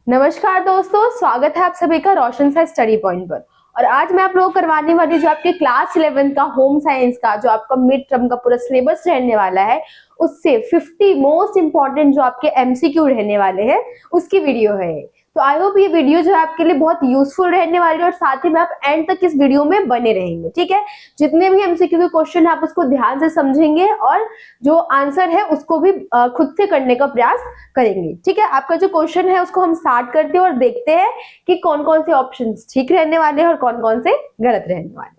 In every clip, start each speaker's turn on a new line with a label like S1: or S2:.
S1: नमस्कार दोस्तों, स्वागत है आप सभी का रोशन सा स्टडी पॉइंट पर। और आज मैं आप लोगों को करवाने वाली जो आपके क्लास 11 का होम साइंस का जो आपका मिड टर्म का पूरा सिलेबस रहने वाला है, उससे 50 मोस्ट इंपॉर्टेंट जो आपके एमसीक्यू रहने वाले हैं उसकी वीडियो है। तो आई होप ये वीडियो जो है आपके लिए बहुत यूजफुल रहने वाली है और साथ ही में आप एंड तक इस वीडियो में बने रहेंगे। ठीक है, जितने भी एमसीक्यू के क्वेश्चन है आप उसको ध्यान से समझेंगे और जो आंसर है उसको भी खुद से करने का प्रयास करेंगे। ठीक है, आपका जो क्वेश्चन है उसको हम स्टार्ट करते हैं और देखते हैं कि कौन कौन से ऑप्शंस ठीक रहने वाले हैं और कौन कौन से गलत रहने वाले।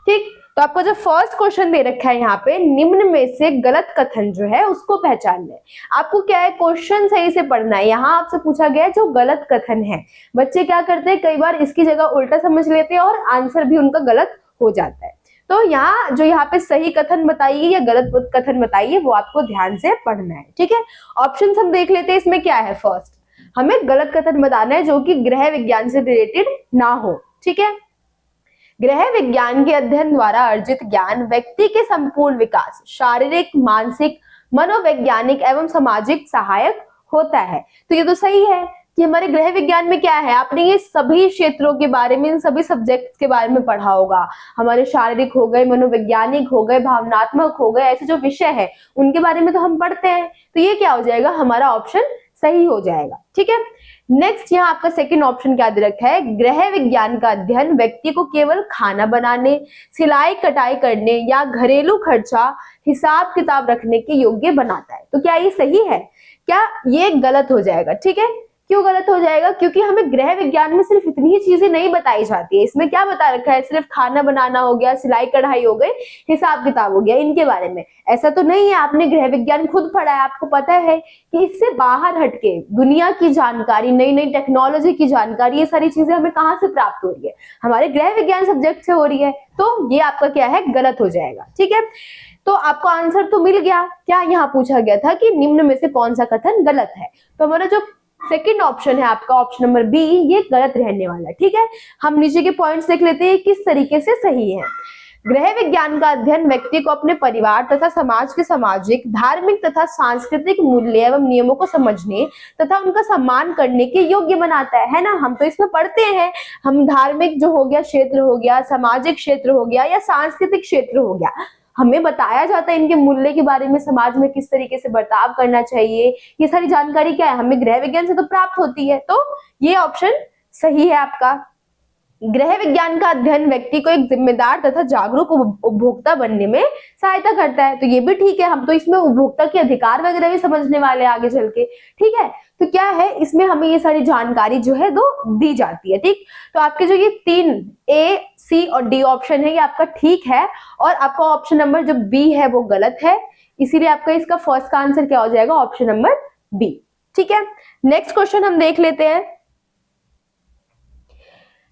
S1: ठीक, तो आपका जो फर्स्ट क्वेश्चन दे रखा है यहाँ पे, निम्न में से गलत कथन जो है उसको पहचानना है। आपको क्या है, क्वेश्चन सही से पढ़ना है। यहाँ आपसे पूछा गया है जो गलत कथन है। बच्चे क्या करते हैं, कई बार इसकी जगह उल्टा समझ लेते हैं और आंसर भी उनका गलत हो जाता है। तो यहाँ पे सही कथन बताइए या गलत कथन बताइए, वो आपको ध्यान से पढ़ना है। ठीक है, ऑप्शन हम देख लेते हैं। इसमें क्या है, फर्स्ट हमें गलत कथन बताना है जो कि गृह विज्ञान से रिलेटेड ना हो। ठीक है, गृह विज्ञान के अध्ययन द्वारा अर्जित ज्ञान व्यक्ति के संपूर्ण विकास, शारीरिक, मानसिक, मनोवैज्ञानिक एवं सामाजिक सहायक होता है। तो ये तो सही है कि हमारे गृह विज्ञान में क्या है, आपने ये सभी क्षेत्रों के बारे में, इन सभी सब्जेक्ट्स के बारे में पढ़ा होगा। हमारे शारीरिक हो गए, मनोवैज्ञानिक हो गए, भावनात्मक हो गए, ऐसे जो विषय है उनके बारे में तो हम पढ़ते हैं। तो ये क्या हो जाएगा, हमारा ऑप्शन सही हो जाएगा। ठीक है, नेक्स्ट यहाँ आपका सेकंड ऑप्शन क्या दे रखा है, गृह विज्ञान का अध्ययन व्यक्ति को केवल खाना बनाने, सिलाई कटाई करने या घरेलू खर्चा हिसाब किताब रखने के योग्य बनाता है। तो क्या ये सही है, क्या ये गलत हो जाएगा। ठीक है, क्यों गलत हो जाएगा, क्योंकि हमें गृह विज्ञान में सिर्फ इतनी ही चीजें नहीं बताई जाती है। इसमें क्या बता रखा है, सिर्फ खाना बनाना हो गया, सिलाई कढ़ाई हो गई, हिसाब किताब हो गया, इनके बारे में। ऐसा तो नहीं है, आपने गृह विज्ञान खुद पढ़ा है, आपको पता है कि इससे बाहर हटके दुनिया की जानकारी, नई नई टेक्नोलॉजी की जानकारी, ये सारी चीजें हमें कहाँ से प्राप्त हो रही है, हमारे गृह विज्ञान सब्जेक्ट से हो रही है। तो ये आपका क्या है, गलत हो जाएगा। ठीक है, तो आपको आंसर तो मिल गया। क्या यहाँ पूछा गया था कि निम्न में से कौन सा कथन गलत है, तो हमारा जो सेकेंड ऑप्शन है आपका, ऑप्शन नंबर बी, ये गलत रहने वाला है। ठीक है, हम नीचे के पॉइंट्स देख लेते हैं किस तरीके से सही है। गृह विज्ञान का अध्ययन व्यक्ति को अपने परिवार तथा समाज के सामाजिक, धार्मिक तथा सांस्कृतिक मूल्य एवं नियमों को समझने तथा उनका सम्मान करने के योग्य बनाता है ना। हम तो इसमें पढ़ते हैं, हम धार्मिक जो हो गया क्षेत्र हो गया, सामाजिक क्षेत्र हो गया या सांस्कृतिक क्षेत्र हो गया, हमें बताया जाता है इनके मूल्य के बारे में, समाज में किस तरीके से बर्ताव करना चाहिए। ये सारी जानकारी क्या है, हमें गृह विज्ञान से तो प्राप्त होती है। तो ये ऑप्शन सही है आपका। गृह विज्ञान का अध्ययन व्यक्ति को एक जिम्मेदार तथा जागरूक उपभोक्ता बनने में सहायता करता है। तो ये भी ठीक है, हम तो इसमें उपभोक्ता के अधिकार वगैरह भी समझने वाले हैं आगे चल के। ठीक है, तो क्या है, इसमें हमें ये सारी जानकारी जो है दी जाती है। ठीक, तो आपके जो ये 3 ए, सी और डी ऑप्शन है ये आपका ठीक है, और आपका ऑप्शन नंबर जो बी है वो गलत है। इसीलिए आपका इसका फर्स्ट का आंसर क्या हो जाएगा, ऑप्शन नंबर बी। ठीक है, नेक्स्ट क्वेश्चन हम देख लेते हैं।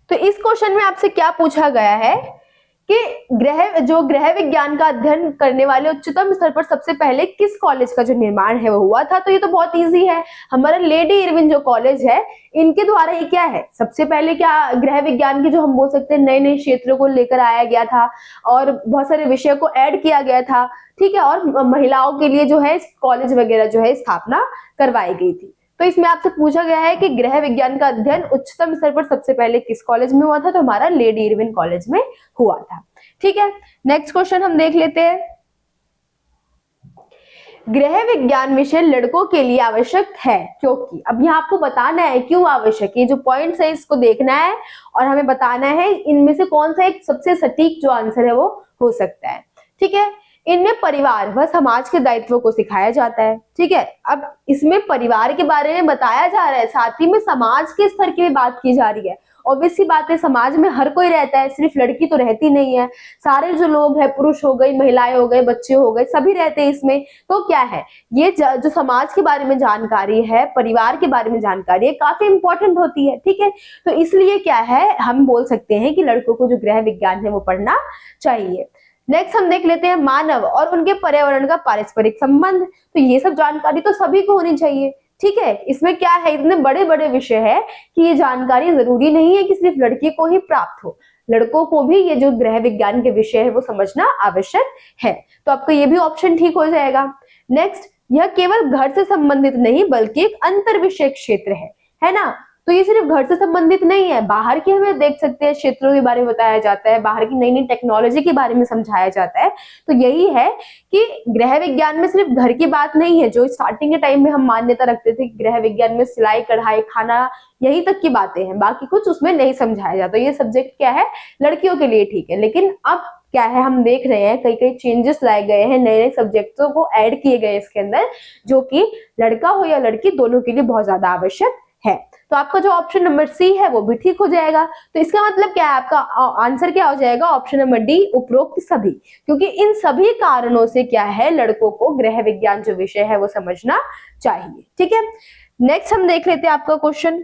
S1: तो इस क्वेश्चन में आपसे क्या पूछा गया है कि गृह विज्ञान का अध्ययन करने वाले उच्चतम स्तर पर सबसे पहले किस कॉलेज का जो निर्माण है वो हुआ था। तो ये तो बहुत इजी है, हमारा लेडी इरविन जो कॉलेज है इनके द्वारा ये क्या है, सबसे पहले क्या गृह विज्ञान की जो हम बोल सकते हैं नए नए क्षेत्रों को लेकर आया गया था और बहुत सारे विषयों को ऐड किया गया था। ठीक है, और महिलाओं के लिए जो है कॉलेज वगैरह जो है स्थापना करवाई गई थी। तो इसमें आपसे पूछा गया है कि गृह विज्ञान का अध्ययन उच्चतम स्तर पर सबसे पहले किस कॉलेज में हुआ था, तो हमारा लेडी इरविन कॉलेज में हुआ था। ठीक है, नेक्स्ट क्वेश्चन हम देख लेते हैं। गृह विज्ञान विषय लड़कों के लिए आवश्यक है क्योंकि, अब यहाँ आपको बताना है क्यों आवश्यक है, जो पॉइंट्स है इसको देखना है और हमें बताना है इनमें से कौन सा एक सबसे सटीक जो आंसर है वो हो सकता है। ठीक है, इनमें परिवार व समाज के दायित्वों को सिखाया जाता है। ठीक है, अब इसमें परिवार के बारे में बताया जा रहा है, साथ ही में समाज के स्तर की भी बात की जा रही है। ऑब्वियस सी बात है, समाज में हर कोई रहता है, सिर्फ लड़की तो रहती नहीं है, सारे जो लोग हैं, पुरुष हो गए, महिलाएं हो गए, बच्चे हो गए, सभी रहते हैं इसमें। तो क्या है, ये जो समाज के बारे में जानकारी है, परिवार के बारे में जानकारी है, काफी इंपॉर्टेंट होती है। ठीक है, तो इसलिए क्या है, हम बोल सकते हैं कि लड़कों को जो गृह विज्ञान है वो पढ़ना चाहिए। नेक्स्ट हम देख लेते हैं मानव और उनके पर्यावरण का पारस्परिक संबंध। तो ये सब जानकारी तो सभी को होनी चाहिए। ठीक है, इसमें क्या है, इतने बड़े बड़े विषय है कि ये जानकारी जरूरी नहीं है कि सिर्फ लड़के को ही प्राप्त हो, लड़कों को भी ये जो गृह विज्ञान के विषय है वो समझना आवश्यक है। तो आपका ये भी ऑप्शन ठीक हो जाएगा। नेक्स्ट, यह केवल घर से संबंधित नहीं बल्कि एक अंतर विषय क्षेत्र है है ना। तो ये सिर्फ घर से संबंधित नहीं है, बाहर के हमें देख सकते हैं क्षेत्रों के बारे में बताया जाता है, बाहर की नई नई टेक्नोलॉजी के बारे में समझाया जाता है। तो यही है कि गृह विज्ञान में सिर्फ घर की बात नहीं है, जो स्टार्टिंग के टाइम में हम मान्यता रखते थे कि गृह विज्ञान में सिलाई कढ़ाई खाना यही तक की बातें हैं, बाकी कुछ उसमें नहीं समझाया जाता। ये सब्जेक्ट क्या है, लड़कियों के लिए ठीक है, लेकिन अब क्या है, हम देख रहे हैं कई कई चेंजेस लाए गए हैं, नए नए सब्जेक्टों को ऐड किए गए इसके अंदर, जो कि लड़का हो या लड़की दोनों के लिए बहुत ज्यादा आवश्यक है। तो आपका जो ऑप्शन नंबर सी है वो भी ठीक हो जाएगा। तो इसका मतलब क्या है, आपका आंसर क्या हो जाएगा, ऑप्शन नंबर डी उपरोक्त सभी, क्योंकि इन सभी कारणों से क्या है, लड़कों को गृह विज्ञान जो विषय है वो समझना चाहिए। ठीक है, नेक्स्ट हम देख लेते हैं आपका क्वेश्चन,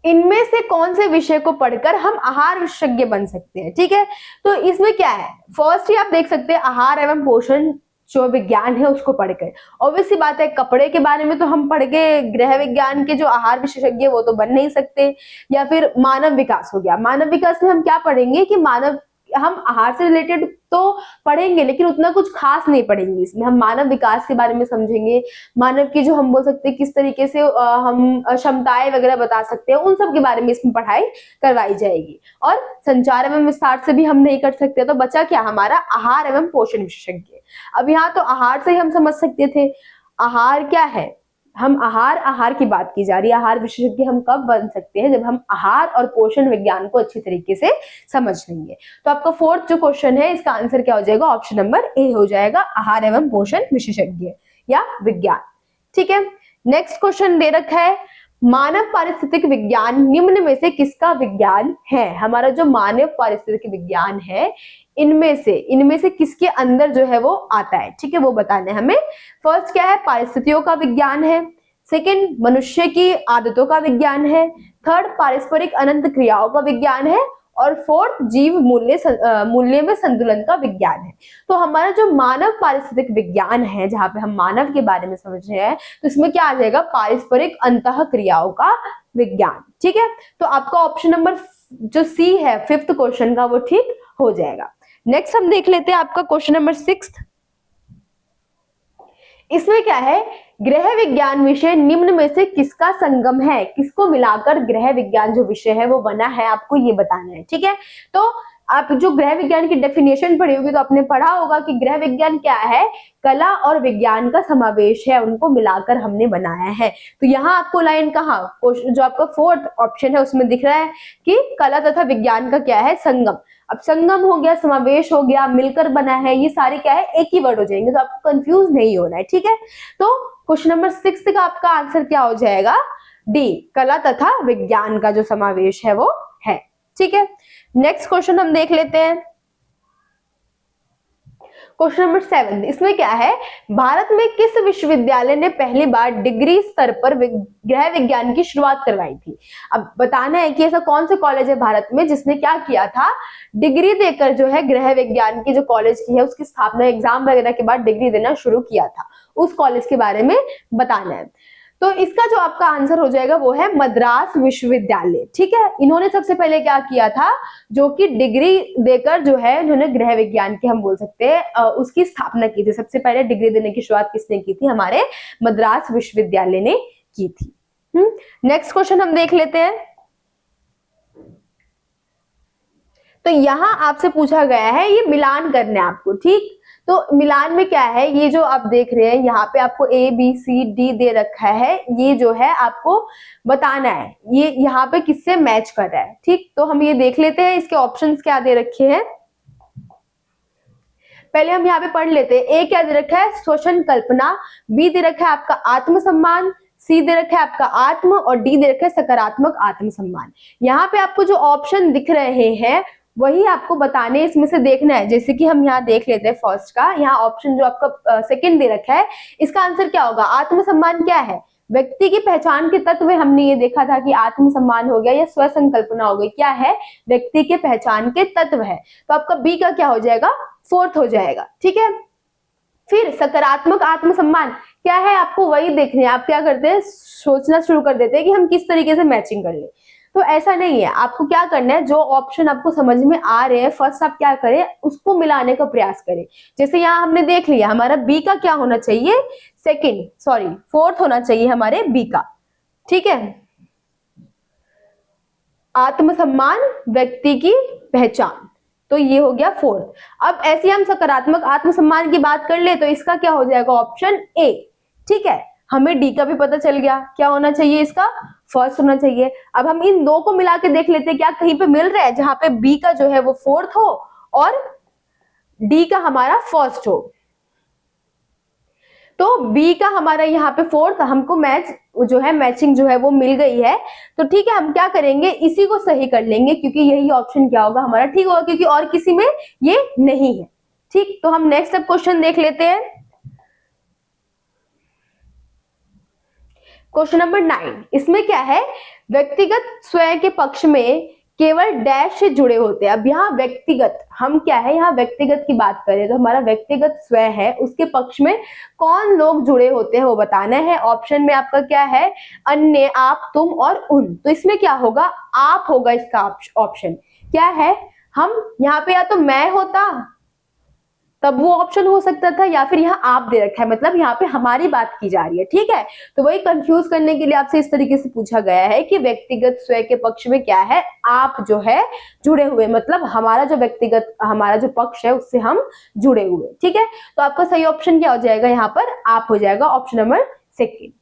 S1: इनमें से कौन से विषय को पढ़कर हम आहार विशेषज्ञ बन सकते हैं। ठीक है, तो इसमें क्या है, फर्स्ट ही आप देख सकते हैं आहार एवं पोषण जो विज्ञान है उसको पढ़कर। ऑब्वियस सी बात है, कपड़े के बारे में तो हम पढ़ के गृह विज्ञान के जो आहार विशेषज्ञ वो तो बन नहीं सकते। या फिर मानव विकास हो गया, मानव विकास में हम क्या पढ़ेंगे कि हम आहार से रिलेटेड तो पढ़ेंगे लेकिन उतना कुछ खास नहीं पढ़ेंगे, इसमें हम मानव विकास के बारे में समझेंगे, मानव की जो हम बोल सकते हैं किस तरीके से हम क्षमताएं वगैरह बता सकते हैं, उन सब के बारे में इसमें पढ़ाई करवाई जाएगी। और संचार एवं विस्तार से भी हम नहीं कर सकते, तो बचा क्या हमारा, आहार एवं पोषण विशेषज्ञ। अब यहाँ तो आहार से ही हम समझ सकते थे, आहार क्या है, हम आहार की बात की जा रही है, आहार विशेषज्ञ हम कब बन सकते हैं, जब हम आहार और पोषण विज्ञान को अच्छी तरीके से समझ लेंगे। तो आपका फोर्थ जो क्वेश्चन है इसका आंसर क्या हो जाएगा, ऑप्शन नंबर ए हो जाएगा, आहार एवं पोषण विशेषज्ञ या विज्ञान। ठीक है, नेक्स्ट क्वेश्चन दे रखा है, मानव पारिस्थितिक विज्ञान निम्न में से किसका विज्ञान है। हमारा जो मानव पारिस्थितिक विज्ञान है इनमें से किसके अंदर जो है वो आता है। ठीक है, वो बताना है हमें। फर्स्ट क्या है, पारिस्थितियों का विज्ञान है, सेकंड मनुष्य की आदतों का विज्ञान है, थर्ड पारस्परिक अनंत क्रियाओं का विज्ञान है, और फोर्थ जीव मूल्य में संतुलन का विज्ञान है। तो हमारा जो मानव पारिस्थितिक विज्ञान है, जहां पे हम मानव के बारे में समझ रहे हैं, तो इसमें क्या आ जाएगा, पारस्परिक अंतः क्रियाओं का विज्ञान। ठीक है, तो आपका ऑप्शन नंबर जो सी है फिफ्थ क्वेश्चन का वो ठीक हो जाएगा। नेक्स्ट हम देख लेते हैं आपका क्वेश्चन नंबर 6। इसमें क्या है, गृह विज्ञान विषय निम्न में से किसका संगम है, किसको मिलाकर गृह विज्ञान जो विषय है वो बना है, आपको ये बताना है। ठीक है, तो आप जो गृह विज्ञान की डेफिनेशन पढ़ी होगी तो आपने पढ़ा होगा कि गृह विज्ञान क्या है, कला और विज्ञान का समावेश है, उनको मिलाकर हमने बनाया है। तो यहाँ आपको लाइन कहाँ, जो आपका फोर्थ ऑप्शन है उसमें दिख रहा है कि कला तथा विज्ञान का क्या है, संगम। अब संगम हो गया, समावेश हो गया, मिलकर बना है, ये सारे क्या है, एक ही वर्ड हो जाएंगे, तो आपको कंफ्यूज नहीं होना है। ठीक है, तो क्वेश्चन नंबर 6 का आपका आंसर क्या हो जाएगा, डी, कला तथा विज्ञान का जो समावेश है वो है। ठीक है, नेक्स्ट क्वेश्चन हम देख लेते हैं, क्वेश्चन नंबर 7। इसमें क्या है, भारत में किस विश्वविद्यालय ने पहली बार डिग्री स्तर पर गृह विज्ञान की शुरुआत करवाई थी। अब बताना है कि ऐसा कौन सा कॉलेज है भारत में जिसने क्या किया था, डिग्री देकर जो है गृह विज्ञान की जो कॉलेज की है उसकी स्थापना एग्जाम वगैरह के बाद डिग्री देना शुरू किया था, उस कॉलेज के बारे में बताना है। तो इसका जो आपका आंसर हो जाएगा वो है मद्रास विश्वविद्यालय। ठीक है, इन्होंने सबसे पहले क्या किया था, जो कि डिग्री देकर जो है इन्होंने गृह विज्ञान की हम बोल सकते हैं उसकी स्थापना की थी। सबसे पहले डिग्री देने की शुरुआत किसने की थी, हमारे मद्रास विश्वविद्यालय ने की थी। नेक्स्ट क्वेश्चन हम देख लेते हैं। तो यहां आपसे पूछा गया है, ये मिलान करना है आपको। ठीक, तो मिलान में क्या है, ये जो आप देख रहे हैं यहाँ पे आपको A B C D दे रखा है, ये जो है आपको बताना है ये यहाँ पे किससे मैच कर रहा है। ठीक, तो हम ये देख लेते हैं इसके ऑप्शंस क्या दे रखे हैं। पहले हम यहाँ पे पढ़ लेते हैं। ए क्या दे रखा है, श्वसन कल्पना, बी दे रखा है आपका आत्मसम्मान, सी दे रखा है आपका आत्म, और डी दे रखा है सकारात्मक आत्मसम्मान। यहाँ पे आपको जो ऑप्शन दिख रहे हैं वही आपको बताने, इसमें से देखना है। जैसे कि हम यहाँ देख लेते हैं फर्स्ट का, यहाँ ऑप्शन जो आपका सेकंड दे रखा है, इसका आंसर क्या होगा, आत्मसम्मान क्या है, व्यक्ति की पहचान के तत्व। हमने ये देखा था कि आत्मसम्मान हो गया या स्व संकल्पना हो गई, क्या है, व्यक्ति के पहचान के तत्व है। तो आपका बी का क्या हो जाएगा, फोर्थ हो जाएगा। ठीक है, फिर सकारात्मक आत्मसम्मान क्या है, आपको वही देखने, आप क्या करते हैं, सोचना शुरू कर देते हैं कि हम किस तरीके से मैचिंग कर ले। तो ऐसा नहीं है, आपको क्या करना है, जो ऑप्शन आपको समझ में आ रहे हैं फर्स्ट आप क्या करें, उसको मिलाने का प्रयास करें। जैसे यहाँ हमने देख लिया हमारा बी का क्या होना चाहिए, फोर्थ होना चाहिए हमारे बी का। ठीक है, आत्मसम्मान व्यक्ति की पहचान, तो ये हो गया फोर्थ। अब ऐसे हम सकारात्मक आत्मसम्मान की बात कर ले तो इसका क्या हो जाएगा, ऑप्शन ए। ठीक है, हमें डी का भी पता चल गया, क्या होना चाहिए इसका, फर्स्ट होना चाहिए। अब हम इन दो को मिला के देख लेते हैं क्या कहीं पे मिल रहा है जहां पे बी का जो है वो फोर्थ हो और डी का हमारा फर्स्ट हो। तो बी का हमारा यहाँ पे फोर्थ, हमको मैच जो है मैचिंग जो है वो मिल गई है। तो ठीक है, हम क्या करेंगे, इसी को सही कर लेंगे क्योंकि यही ऑप्शन क्या होगा हमारा ठीक होगा, क्योंकि और किसी में ये नहीं है। ठीक, तो हम नेक्स्ट अब क्वेश्चन देख लेते हैं। क्वेश्चन नंबर 9, इसमें क्या है, व्यक्तिगत स्वयं के पक्ष में केवल डैश से जुड़े होते हैं। अब यहाँ व्यक्तिगत, हम क्या है यहाँ व्यक्तिगत की बात करें तो हमारा व्यक्तिगत स्वयं है, उसके पक्ष में कौन लोग जुड़े होते हैं वो बताना है। ऑप्शन में आपका क्या है, अन्य, आप, तुम और उन। तो इसमें क्या होगा, आप होगा इसका ऑप्शन। क्या है, हम यहाँ पे या तो मैं होता तब वो ऑप्शन हो सकता था, या फिर यहाँ आप दे रखा है, मतलब यहाँ पे हमारी बात की जा रही है। ठीक है, तो वही कंफ्यूज करने के लिए आपसे इस तरीके से पूछा गया है कि व्यक्तिगत स्वयं के पक्ष में क्या है, आप जो है जुड़े हुए, मतलब हमारा जो व्यक्तिगत हमारा जो पक्ष है उससे हम जुड़े हुए। ठीक है, तो आपका सही ऑप्शन क्या हो जाएगा, यहाँ पर आप हो जाएगा, ऑप्शन नंबर सेकेंड।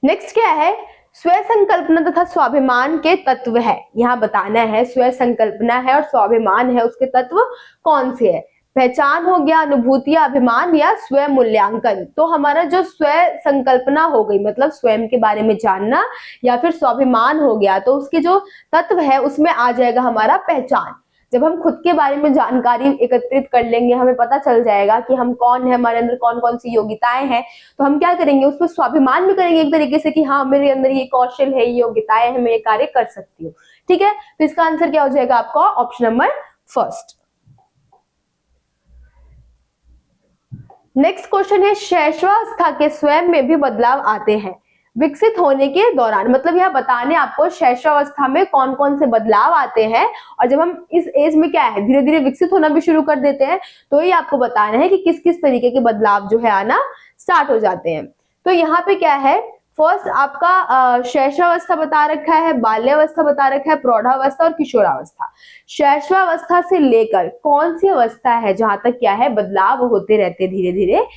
S1: नेक्स्ट क्या है, स्व संकल्पना तथा स्वाभिमान के तत्व है, यहाँ बताना है स्व संकल्पना है और स्वाभिमान है, उसके तत्व कौन से है। पहचान हो गया, अनुभूतियां, अभिमान या स्व मूल्यांकन। तो हमारा जो स्व संकल्पना हो गई मतलब स्वयं के बारे में जानना, या फिर स्वाभिमान हो गया तो उसके जो तत्व है उसमें आ जाएगा हमारा पहचान। जब हम खुद के बारे में जानकारी एकत्रित कर लेंगे, हमें पता चल जाएगा कि हम कौन है, हमारे अंदर कौन कौन सी योग्यताएं हैं, तो हम क्या करेंगे, उस पर स्वाभिमान भी करेंगे एक तरीके से कि हाँ मेरे अंदर ये कौशल है, ये योग्यताएं हैं, मैं ये कार्य कर सकती हूँ। ठीक है, तो इसका आंसर क्या हो जाएगा आपका, option number first. Next question है, शैशवावस्था के स्वयं में भी बदलाव आते हैं विकसित होने के दौरान। मतलब यह बताने आपको शैशवावस्था में कौन कौन से बदलाव आते हैं, और जब हम इस एज में क्या है धीरे धीरे विकसित होना भी शुरू कर देते हैं, तो ये आपको बताना है कि किस किस तरीके के बदलाव जो है आना स्टार्ट हो जाते हैं। तो यहाँ पे क्या है, फर्स्ट आपका शैशवावस्था बता रखा है, बाल्यावस्था बता रखा है, प्रौढ़ावस्था और किशोरावस्था। शैशवावस्था से लेकर कौन सी अवस्था है जहां तक क्या है बदलाव होते रहते धीरे धीरे,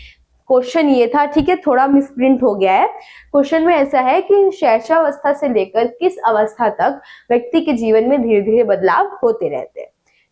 S1: क्वेश्चन ये था। ठीक है, थोड़ा मिसप्रिंट हो गया है। क्वेश्चन में ऐसा है कि शैशवावस्था से लेकर किस अवस्था तक व्यक्ति के जीवन में धीरे धीरे बदलाव होते रहते हैं।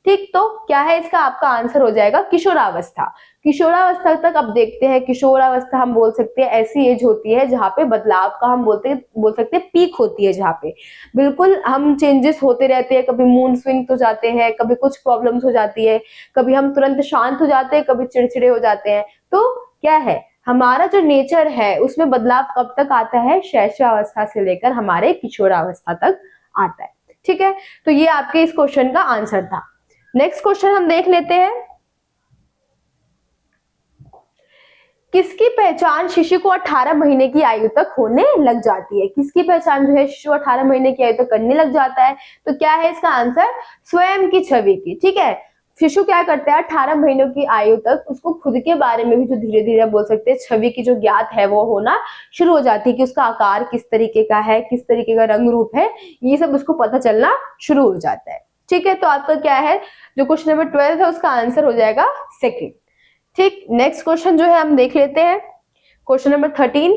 S1: ठीक, तो क्या है इसका आपका आंसर हो जाएगा किशोरावस्था। किशोरावस्था तक अब देखते हैं, किशोरावस्था हम बोल सकते हैं ऐसी एज होती है जहाँ पे बदलाव का हम बोल सकते हैं पीक होती है, जहाँ पे बिल्कुल हम चेंजेस होते रहते हैं, कभी मूड स्विंग हो जाते हैं, कभी कुछ प्रॉब्लम्स हो जाती है, कभी हम तुरंत शांत हो जाते हैं, कभी चिड़चिड़े हो जाते हैं। तो क्या है हमारा जो नेचर है उसमें बदलाव कब तक आता है, शैशवावस्था से लेकर हमारे किशोरावस्था तक आता है। ठीक है, तो ये आपके इस क्वेश्चन का आंसर था। नेक्स्ट क्वेश्चन हम देख लेते हैं, किसकी पहचान शिशु को 18 महीने की आयु तक होने लग जाती है। किसकी पहचान जो है शिशु 18 महीने की आयु तक करने लग जाता है, तो क्या है इसका आंसर, स्वयं की छवि की। ठीक है, शिशु क्या करता है 18 महीनों की आयु तक उसको खुद के बारे में भी जो धीरे धीरे बोल सकते हैं छवि की जो ज्ञात है वो होना शुरू हो जाती है, कि उसका आकार किस तरीके का है, किस तरीके का रंग रूप है, ये सब उसको पता चलना शुरू हो जाता है। ठीक है, तो आपका क्या है जो क्वेश्चन नंबर 12 है उसका आंसर हो जाएगा सेकंड। ठीक, नेक्स्ट क्वेश्चन जो है हम देख लेते हैं, क्वेश्चन नंबर 13,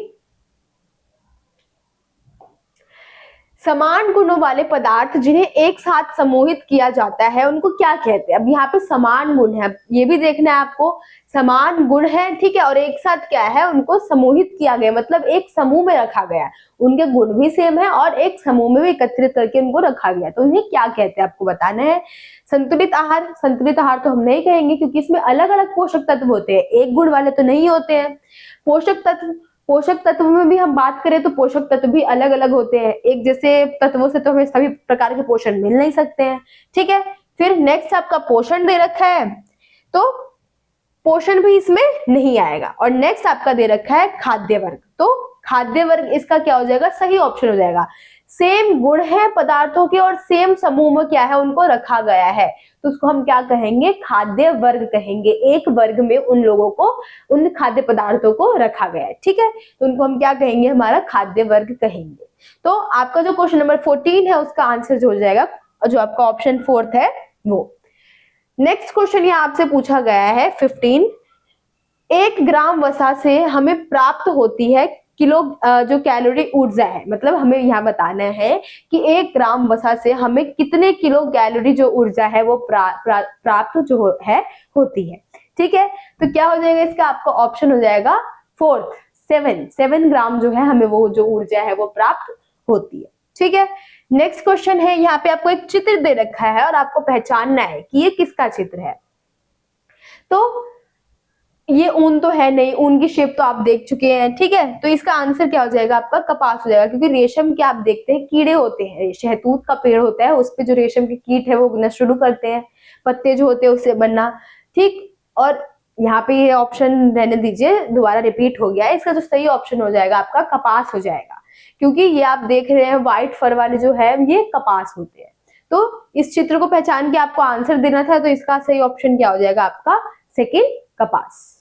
S1: समान गुणों वाले पदार्थ जिन्हें एक साथ समूहित किया जाता है उनको क्या कहते हैं। अब यहाँ पे समान गुण है, ये भी देखना है आपको, समान गुण है। ठीक है, और एक साथ क्या है उनको समूहित किया गया, मतलब एक समूह में रखा गया, उनके गुण भी सेम है और एक समूह में भी एकत्रित करके उनको रखा गया, तो उन्हें क्या कहते हैं आपको बताना है। संतुलित आहार, संतुलित आहार तो हम नहीं कहेंगे क्योंकि इसमें अलग अलग पोषक तत्व होते हैं, एक गुण वाले तो नहीं होते हैं। पोषक तत्व में भी हम बात करें तो पोषक तत्व भी अलग अलग होते हैं, एक जैसे तत्वों से तो हमें सभी प्रकार के पोषण मिल नहीं सकते हैं। ठीक है, फिर नेक्स्ट आपका पोषण दे रखा है तो पोषण भी इसमें नहीं आएगा, और नेक्स्ट आपका दे रखा है खाद्य वर्ग, तो खाद्य वर्ग इसका क्या हो जाएगा, सही ऑप्शन हो जाएगा। सेम गुण है पदार्थों के और सेम समूह में क्या है, उनको रखा गया है, तो उसको हम क्या कहेंगे, खाद्य वर्ग कहेंगे। एक वर्ग में उन लोगों को, उन खाद्य पदार्थों को रखा गया है, ठीक है, तो उनको हम क्या कहेंगे, हमारा खाद्य वर्ग कहेंगे। तो आपका जो क्वेश्चन नंबर 14 है उसका आंसर जो हो जाएगा, जो आपका ऑप्शन 4 है वो। नेक्स्ट क्वेश्चन ये आपसे पूछा गया है 15, 1 ग्राम वसा से हमें प्राप्त होती है किलो जो कैलोरी ऊर्जा है, मतलब हमें यहाँ बताना है कि 1 ग्राम वसा से हमें कितने किलो कैलोरी जो ऊर्जा है वो प्राप्त जो है होती है, ठीक है। तो क्या हो जाएगा इसका, आपका ऑप्शन हो जाएगा 4, 7 ग्राम जो है हमें वो जो ऊर्जा है वो प्राप्त होती है, ठीक है। नेक्स्ट क्वेश्चन है, यहाँ पे आपको एक चित्र दे रखा है और आपको पहचानना है कि ये किसका चित्र है। तो ये ऊन तो है नहीं, ऊन की शेप तो आप देख चुके हैं, ठीक है, तो इसका आंसर क्या हो जाएगा, आपका कपास हो जाएगा, क्योंकि रेशम के आप देखते हैं कीड़े होते हैं, शहतूत का पेड़ होता है, उस पे जो रेशम के कीट है वो उगना शुरू करते हैं, पत्ते जो होते हैं उससे बनना, ठीक। और यहाँ पे ये ऑप्शन रहने दीजिए, दोबारा रिपीट हो गया है, इसका जो सही ऑप्शन हो जाएगा आपका कपास हो जाएगा, क्योंकि ये आप देख रहे हैं व्हाइट फर वाले जो है ये कपास होते हैं। तो इस चित्र को पहचान के आपको आंसर देना था, तो इसका सही ऑप्शन क्या हो जाएगा, आपका सेकेंड कपास।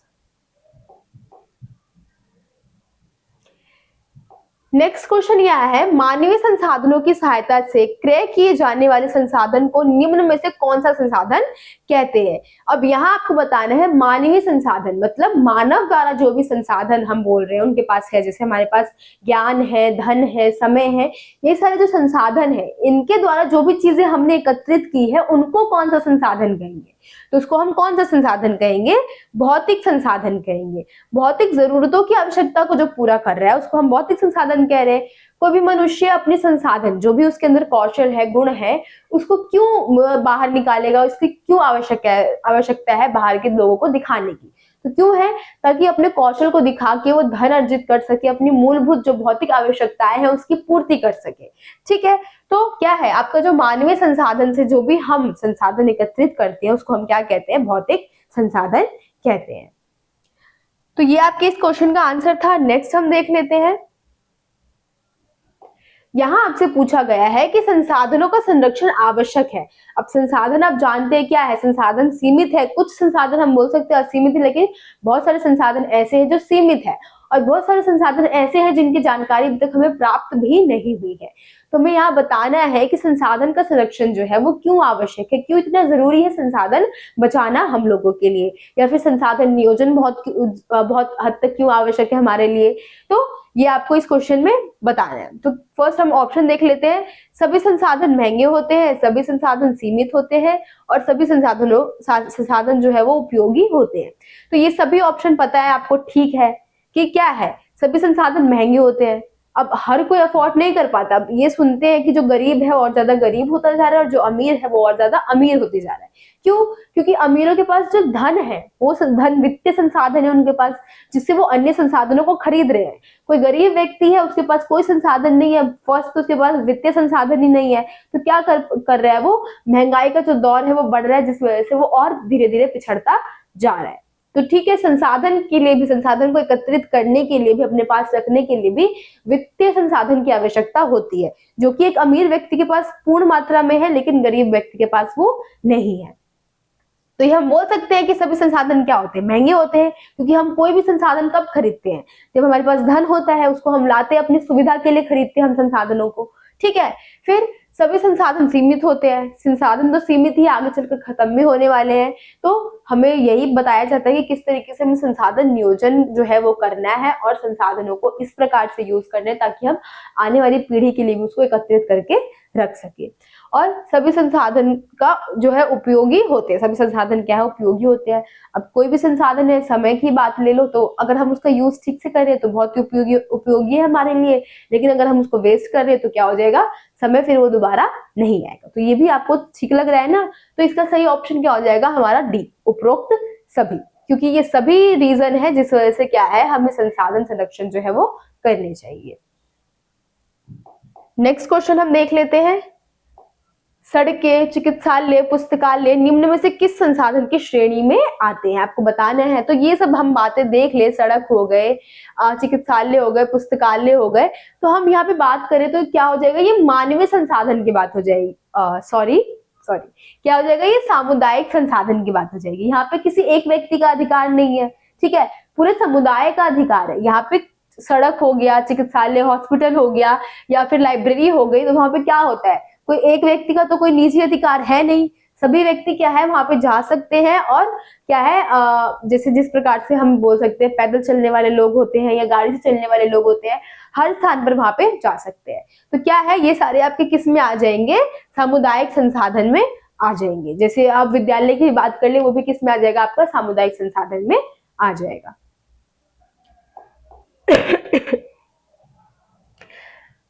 S1: नेक्स्ट क्वेश्चन यह है, मानवीय संसाधनों की सहायता से क्रय किए जाने वाले संसाधन को निम्न में से कौन सा संसाधन कहते हैं। अब यहाँ आपको बताना है मानवीय संसाधन मतलब मानव द्वारा जो भी संसाधन हम बोल रहे हैं उनके पास है, जैसे हमारे पास ज्ञान है, धन है, समय है, ये सारे जो संसाधन है इनके द्वारा जो भी चीजें हमने एकत्रित की है उनको कौन सा संसाधन कहेंगे। तो उसको हम कौन सा संसाधन कहेंगे, भौतिक संसाधन कहेंगे। भौतिक जरूरतों की आवश्यकता को जो पूरा कर रहा है उसको हम भौतिक संसाधन कह रहे हैं। कोई भी मनुष्य अपने संसाधन जो भी उसके अंदर कौशल है, गुण है, उसको क्यों बाहर निकालेगा, उसकी क्यों आवश्यकता है बाहर के लोगों को दिखाने की, तो क्यों है, ताकि अपने कौशल को दिखा के वो धन अर्जित कर सके, अपनी मूलभूत जो भौतिक आवश्यकताएं हैं उसकी पूर्ति कर सके, ठीक है। तो क्या है आपका जो मानवीय संसाधन से जो भी हम संसाधन एकत्रित करते हैं उसको हम क्या कहते हैं, भौतिक संसाधन कहते हैं। तो ये आपके इस क्वेश्चन का आंसर था। नेक्स्ट हम देख लेते हैं, यहाँ आपसे पूछा गया है कि संसाधनों का संरक्षण आवश्यक है। अब संसाधन आप जानते हैं क्या है, संसाधन सीमित है, कुछ संसाधन हम बोल सकते हैं असीमित है, लेकिन बहुत सारे संसाधन ऐसे हैं जो सीमित है और बहुत सारे संसाधन ऐसे हैं जिनकी जानकारी अभी तक हमें प्राप्त भी नहीं हुई है। तो हमें यहाँ बताना है कि संसाधन का संरक्षण जो है वो क्यों आवश्यक है, क्यों इतना जरूरी है संसाधन बचाना हम लोगों के लिए, या फिर संसाधन नियोजन बहुत हद तक क्यों आवश्यक है हमारे लिए। तो ये आपको इस क्वेश्चन में बताना है। तो फर्स्ट हम ऑप्शन देख लेते हैं, सभी संसाधन महंगे होते हैं, सभी संसाधन सीमित होते हैं और सभी संसाधन जो है वो उपयोगी होते हैं। तो ये सभी ऑप्शन पता है आपको, ठीक है, कि क्या है, सभी संसाधन महंगे होते हैं। अब हर कोई अफोर्ड नहीं कर पाता। अब ये सुनते हैं कि जो गरीब है और ज्यादा गरीब होता जा रहा है और जो अमीर है वो और ज्यादा अमीर होते जा रहा है। क्यों? क्योंकि अमीरों के पास जो धन है वो धन वित्तीय संसाधन है उनके पास, जिससे वो अन्य संसाधनों को खरीद रहे हैं। कोई गरीब व्यक्ति है उसके पास कोई संसाधन नहीं है, फर्स्ट तो उसके पास वित्तीय संसाधन ही नहीं है, तो क्या कर रहा है वो, महंगाई का जो दौर है वो बढ़ रहा है, जिस वजह से वो और धीरे धीरे पिछड़ता जा रहा है। तो ठीक है, संसाधन के लिए भी, संसाधन को एकत्रित करने के लिए भी, अपने पास रखने के लिए भी वित्तीय संसाधन की आवश्यकता होती है, जो कि एक अमीर व्यक्ति के पास पूर्ण मात्रा में है लेकिन गरीब व्यक्ति के पास वो नहीं है। तो ये हम बोल सकते हैं कि सभी संसाधन क्या होते हैं, महंगे होते हैं, क्योंकि हम कोई भी संसाधन कब खरीदते हैं, जब हमारे पास धन होता है, उसको हम लाते हैं अपनी सुविधा के लिए, खरीदते हैं हम संसाधनों को, ठीक है। फिर सभी संसाधन सीमित होते हैं, संसाधन तो सीमित ही, आगे चलकर खत्म भी होने वाले हैं। तो हमें यही बताया जाता है कि किस तरीके से हमें संसाधन नियोजन जो है वो करना है और संसाधनों को इस प्रकार से यूज करना है ताकि हम आने वाली पीढ़ी के लिए भी उसको एकत्रित करके रख सके। और सभी संसाधन का जो है उपयोगी होते हैं, सभी संसाधन क्या है, उपयोगी होते हैं। अब कोई भी संसाधन है, समय की बात ले लो, तो अगर हम उसका यूज ठीक से करें तो बहुत ही उपयोगी है हमारे लिए, लेकिन अगर हम उसको वेस्ट कर रहे हैं तो क्या हो जाएगा, समय फिर वो दोबारा नहीं आएगा। तो ये भी आपको ठीक लग रहा है ना, तो इसका सही ऑप्शन क्या हो जाएगा हमारा, डी, उपरोक्त सभी, क्योंकि ये सभी रीजन है जिस वजह से क्या है हमें संसाधन संरक्षण जो है वो करने चाहिए। नेक्स्ट क्वेश्चन हम देख लेते हैं, सड़कें, चिकित्सालय, पुस्तकालय निम्न में से किस संसाधन की श्रेणी में आते हैं, आपको बताना है। तो ये सब हम बातें देख ले, सड़क हो गए, चिकित्सालय हो गए, पुस्तकालय हो गए। तो हम यहाँ पे बात करें तो क्या हो जाएगा, ये मानवीय संसाधन की बात हो जाएगी। सॉरी क्या हो जाएगा, ये सामुदायिक संसाधन की बात हो जाएगी। यहाँ पे किसी एक व्यक्ति का अधिकार नहीं है, ठीक है, पूरे समुदाय का अधिकार है। यहाँ पे सड़क हो गया, चिकित्सालय, हॉस्पिटल हो गया, या फिर लाइब्रेरी हो गई, तो वहां पे क्या होता है, कोई एक व्यक्ति का तो कोई निजी अधिकार है नहीं, सभी व्यक्ति क्या है वहां पे जा सकते हैं। और क्या है, जैसे जिस प्रकार से हम बोल सकते हैं पैदल चलने वाले लोग होते हैं या गाड़ी से चलने वाले लोग होते हैं, हर स्थान पर वहां पे जा सकते हैं। तो क्या है, ये सारे आपके किस में आ जाएंगे, सामुदायिक संसाधन में आ जाएंगे। जैसे आप विद्यालय की बात कर ले, वो भी किस में आ जाएगा, आपका सामुदायिक संसाधन में आ जाएगा।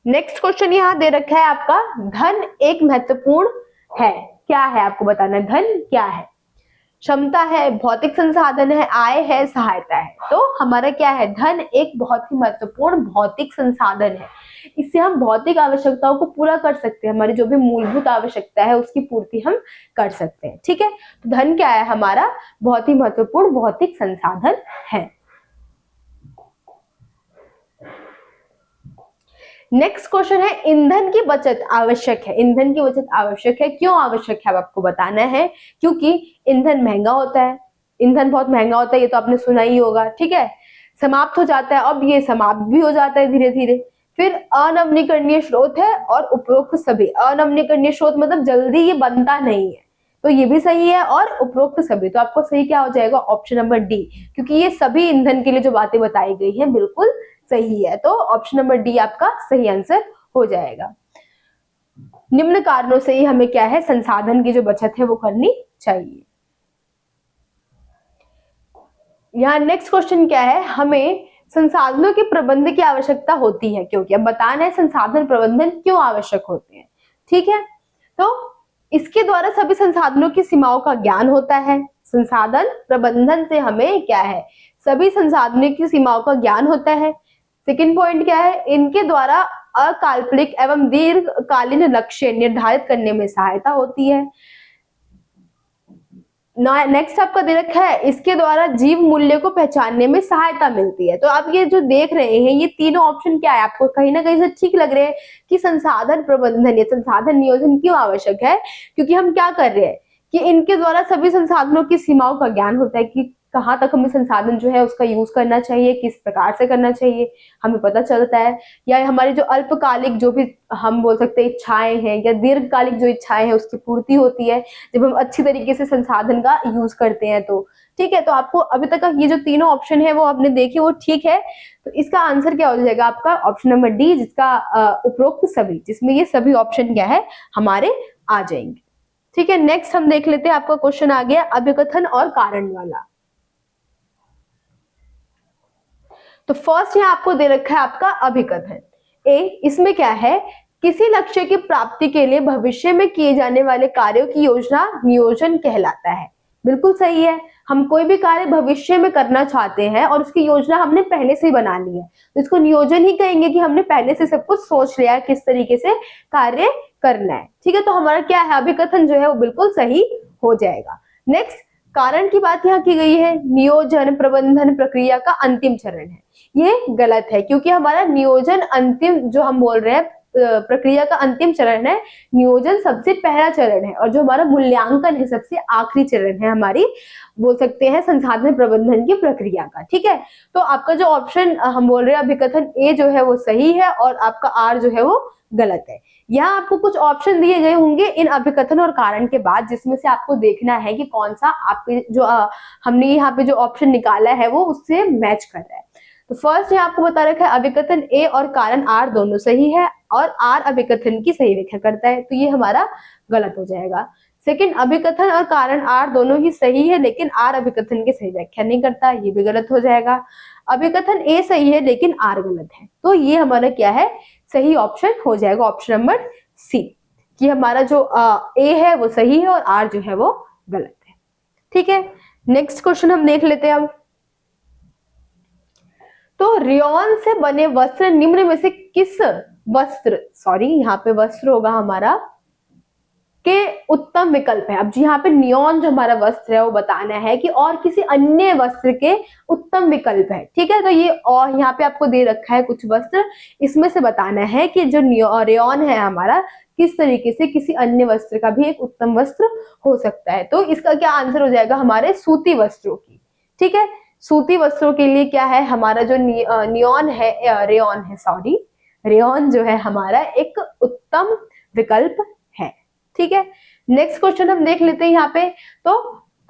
S1: नेक्स्ट क्वेश्चन यहाँ दे रखा है आपका, धन एक महत्वपूर्ण है, क्या है आपको बताना है, धन क्या है, क्षमता है, भौतिक संसाधन है, आय है, सहायता है। तो हमारा क्या है, धन एक बहुत ही महत्वपूर्ण भौतिक संसाधन है। इससे हम भौतिक आवश्यकताओं को पूरा कर सकते हैं, हमारी जो भी मूलभूत आवश्यकता है उसकी पूर्ति हम कर सकते हैं, ठीक है। तो धन क्या है, हमारा बहुत ही महत्वपूर्ण भौतिक संसाधन है। नेक्स्ट क्वेश्चन है, ईंधन की बचत आवश्यक है। ईंधन की बचत आवश्यक है, क्यों आवश्यक है, अब आपको बताना है। क्योंकि ईंधन महंगा होता है, ईंधन बहुत महंगा होता है, ये तो आपने सुना ही होगा, ठीक है। समाप्त हो जाता है, अब ये समाप्त भी हो जाता है धीरे धीरे। फिर अनवीनीकरणीय स्रोत है, और उपरोक्त सभी। अनवीनीकरणीय स्रोत मतलब जल्दी ये बनता नहीं है, तो ये भी सही है, और उपरोक्त सभी। तो आपको सही क्या हो जाएगा, ऑप्शन नंबर डी, क्योंकि ये सभी ईंधन के लिए जो बातें बताई गई हैं बिल्कुल सही है। तो ऑप्शन नंबर डी आपका सही आंसर हो जाएगा। निम्न कारणों से ही हमें क्या है, संसाधन की जो बचत है वो करनी चाहिए। यहाँ नेक्स्ट क्वेश्चन क्या है, हमें संसाधनों के प्रबंध की आवश्यकता होती है, क्योंकि अब बताना है संसाधन प्रबंधन क्यों आवश्यक होते हैं, ठीक है। तो इसके द्वारा सभी संसाधनों की सीमाओं का ज्ञान होता है। संसाधन प्रबंधन से हमें क्या है, सभी संसाधनों की सीमाओं का ज्ञान होता है। सेकंड पॉइंट क्या है, इनके द्वारा अकाल्पनिक एवं दीर्घकालीन लक्ष्य निर्धारित करने में सहायता होती है। नेक्स्ट आपका दे रखा है, इसके द्वारा जीव मूल्य को पहचानने में सहायता मिलती है। तो आप ये जो देख रहे हैं, ये तीनों ऑप्शन क्या है, आपको कहीं ना कहीं से ठीक लग रहे हैं कि संसाधन प्रबंधन या संसाधन नियोजन क्यों आवश्यक है। क्योंकि हम क्या कर रहे हैं कि इनके द्वारा सभी संसाधनों की सीमाओं का ज्ञान होता है, कि कहाँ तक हमें संसाधन जो है उसका यूज करना चाहिए, किस प्रकार से करना चाहिए, हमें पता चलता है। या हमारी जो अल्पकालिक जो भी हम बोल सकते हैं इच्छाएं हैं, या दीर्घकालिक जो इच्छाएं हैं उसकी पूर्ति होती है जब हम अच्छी तरीके से संसाधन का यूज करते हैं। तो ठीक है, तो आपको अभी तक ये जो तीनों ऑप्शन है वो आपने देखे, वो ठीक है। तो इसका आंसर क्या हो जाएगा आपका, ऑप्शन नंबर डी, जिसका उपरोक्त सभी, जिसमें ये सभी ऑप्शन क्या है हमारे आ जाएंगे, ठीक है। नेक्स्ट हम देख लेते हैं, आपका क्वेश्चन आ गया अभिकथन और कारण वाला। तो फर्स्ट यहाँ आपको दे रखा है आपका अभिकथन ए। इसमें क्या है, किसी लक्ष्य की प्राप्ति के लिए भविष्य में किए जाने वाले कार्यों की योजना नियोजन कहलाता है। बिल्कुल सही है, हम कोई भी कार्य भविष्य में करना चाहते हैं और उसकी योजना हमने पहले से ही बना ली है, तो इसको नियोजन ही कहेंगे कि हमने पहले से सब कुछ सोच लिया है किस तरीके से कार्य करना है, ठीक है। तो हमारा क्या है, अभिकथन जो है वो बिल्कुल सही हो जाएगा। नेक्स्ट, कारण की बात यहाँ की गई है, नियोजन प्रबंधन प्रक्रिया का अंतिम चरण है, ये गलत है। क्योंकि हमारा नियोजन अंतिम जो हम बोल रहे हैं प्रक्रिया का अंतिम चरण है, नियोजन सबसे पहला चरण है, और जो हमारा मूल्यांकन है सबसे आखिरी चरण है हमारी बोल सकते हैं संसाधन प्रबंधन की प्रक्रिया का, ठीक है। तो आपका जो ऑप्शन हम बोल रहे हैं अभिकथन ए जो है वो सही है, और आपका आर जो है वो गलत है। यहाँ आपको कुछ ऑप्शन दिए गए होंगे इन अभिकथन और कारण के बाद, जिसमें से आपको देखना है कि कौन सा आपके जो हमने यहाँ पे जो ऑप्शन निकाला है वो उससे मैच कर रहा है। तो फर्स्ट यहाँ आपको बता रखा है अभिकथन ए और कारण आर दोनों सही है, और आर अभिकथन की सही व्याख्या करता है, तो ये हमारा गलत हो जाएगा। सेकंड, अभिकथन और कारण आर दोनों ही सही है, लेकिन आर अभिकथन की सही व्याख्या नहीं करता, ये भी गलत हो जाएगा। अभिकथन ए सही है लेकिन आर गलत है, तो ये हमारा क्या है, सही ऑप्शन हो जाएगा ऑप्शन नंबर सी, कि हमारा जो ए है वो सही है और आर जो है वो गलत है, ठीक है। नेक्स्ट क्वेश्चन हम देख लेते हैं अब। तो रेयॉन से बने वस्त्र निम्न में से किस वस्त्र, सॉरी यहाँ पे वस्त्र होगा हमारा के उत्तम विकल्प है। अब यहाँ पे नियॉन जो हमारा वस्त्र है वो बताना है कि और किसी अन्य वस्त्र के उत्तम विकल्प है, ठीक है। तो ये और यहाँ पे आपको दे रखा है कुछ वस्त्र, इसमें से बताना है कि जो रेयॉन है हमारा किस तरीके से किसी अन्य वस्त्र का भी एक उत्तम वस्त्र हो सकता है। तो इसका क्या आंसर हो जाएगा, हमारे सूती वस्त्रों की, ठीक है। सूती वस्त्रों के लिए क्या है, हमारा जो नियॉन है, रेयॉन है, सॉरी, रेयॉन जो है हमारा एक उत्तम विकल्प है, ठीक है। नेक्स्ट क्वेश्चन हम देख लेते हैं यहाँ पे। तो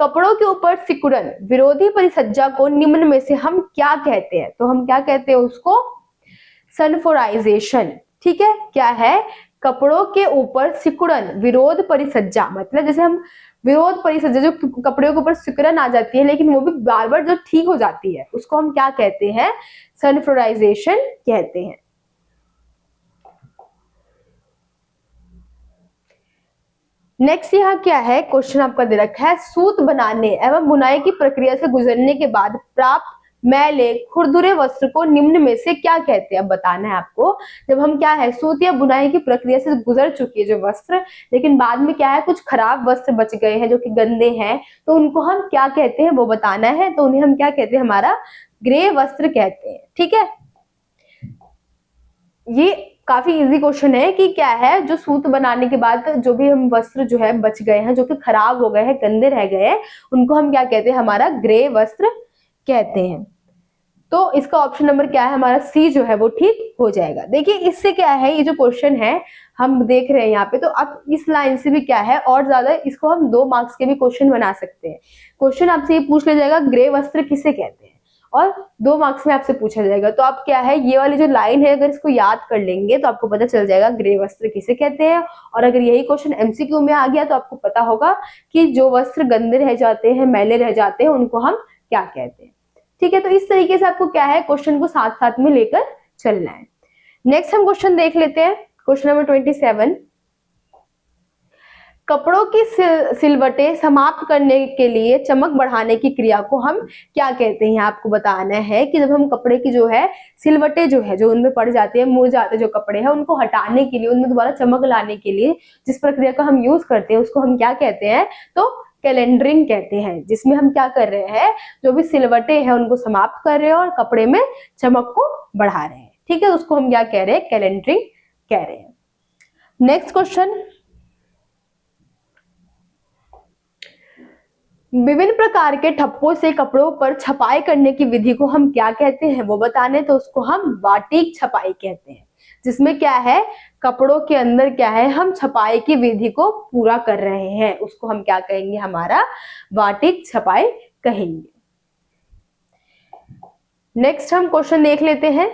S1: कपड़ों के ऊपर सिकुड़न विरोधी परिसज्जा को निम्न में से हम क्या कहते हैं, तो हम क्या कहते हैं उसको, सनफोराइजेशन, ठीक है। क्या है, कपड़ों के ऊपर सिकुड़न विरोध परिसज्जा, मतलब जैसे हम विरोध परिसज्जा, जो कपड़ों के ऊपर सिकुड़न आ जाती है लेकिन वो भी बार बार जब ठीक हो जाती है, उसको हम क्या कहते हैं, सनफोराइजेशन कहते हैं। नेक्स्ट यहाँ क्या है, क्वेश्चन आपका दे रखा है, सूत बनाने एवं बुनाई की प्रक्रिया से गुजरने के बाद प्राप्त मैले खुरदुरे वस्त्र को निम्न में से क्या कहते हैं। अब बताना है आपको, जब हम क्या है, सूत या बुनाई की प्रक्रिया से गुजर चुकी है जो वस्त्र, लेकिन बाद में क्या है, कुछ खराब वस्त्र बच गए हैं जो कि गंदे हैं, तो उनको हम क्या कहते हैं वो बताना है। तो उन्हें हम क्या कहते हैं, हमारा ग्रे वस्त्र कहते हैं, ठीक है। ये काफी इजी क्वेश्चन है कि क्या है, जो सूत बनाने के बाद जो भी हम वस्त्र जो है बच गए हैं, जो कि खराब हो गए हैं, गंदे रह गए हैं, उनको हम क्या कहते हैं, हमारा ग्रे वस्त्र कहते हैं। तो इसका ऑप्शन नंबर क्या है, हमारा सी जो है वो ठीक हो जाएगा। देखिए इससे क्या है, ये जो क्वेश्चन है हम देख रहे हैं यहाँ पे, तो अब इस लाइन से भी क्या है, और ज्यादा इसको हम 2 मार्क्स के भी क्वेश्चन बना सकते हैं। क्वेश्चन आपसे ये पूछ लिया जाएगा, ग्रे वस्त्र किसे कहते हैं, और 2 मार्क्स में आपसे पूछा जाएगा। तो आप क्या है, ये वाली जो लाइन है अगर इसको याद कर लेंगे तो आपको पता चल जाएगा ग्रे वस्त्र किसे कहते हैं। और अगर यही क्वेश्चन एमसीक्यू में आ गया तो आपको पता होगा कि जो वस्त्र गंदे रह जाते हैं, मैले रह जाते हैं, उनको हम क्या कहते हैं, ठीक है। तो इस तरीके से आपको क्या है, क्वेश्चन को साथ साथ में लेकर चलना है। नेक्स्ट हम क्वेश्चन देख लेते हैं, क्वेश्चन नंबर 27। कपड़ों की सिलवटें समाप्त करने के लिए चमक बढ़ाने की क्रिया को हम क्या कहते हैं। आपको बताना है कि जब हम कपड़े की जो है सिलवटें जो है, जो उनमें पड़ जाते हैं, मुड़ जाते हैं जो कपड़े हैं, उनको हटाने के लिए, उनमें दोबारा चमक लाने के लिए जिस प्रक्रिया का हम यूज करते हैं उसको हम क्या कहते हैं, तो कैलेंडरिंग कहते हैं। जिसमें हम क्या कर रहे हैं, जो भी सिलवटें हैं उनको समाप्त कर रहे हैं और कपड़े में चमक को बढ़ा रहे हैं, ठीक है। उसको हम क्या कह रहे हैं, कैलेंडरिंग कह रहे हैं। नेक्स्ट क्वेश्चन, विभिन्न प्रकार के ठप्पों से कपड़ों पर छपाई करने की विधि को हम क्या कहते हैं वो बताने, तो उसको हम बाटिक छपाई कहते हैं। जिसमें क्या है, कपड़ों के अंदर क्या है, हम छपाई की विधि को पूरा कर रहे हैं, उसको हम क्या कहेंगे, हमारा बाटिक छपाई कहेंगे। नेक्स्ट हम क्वेश्चन देख लेते हैं,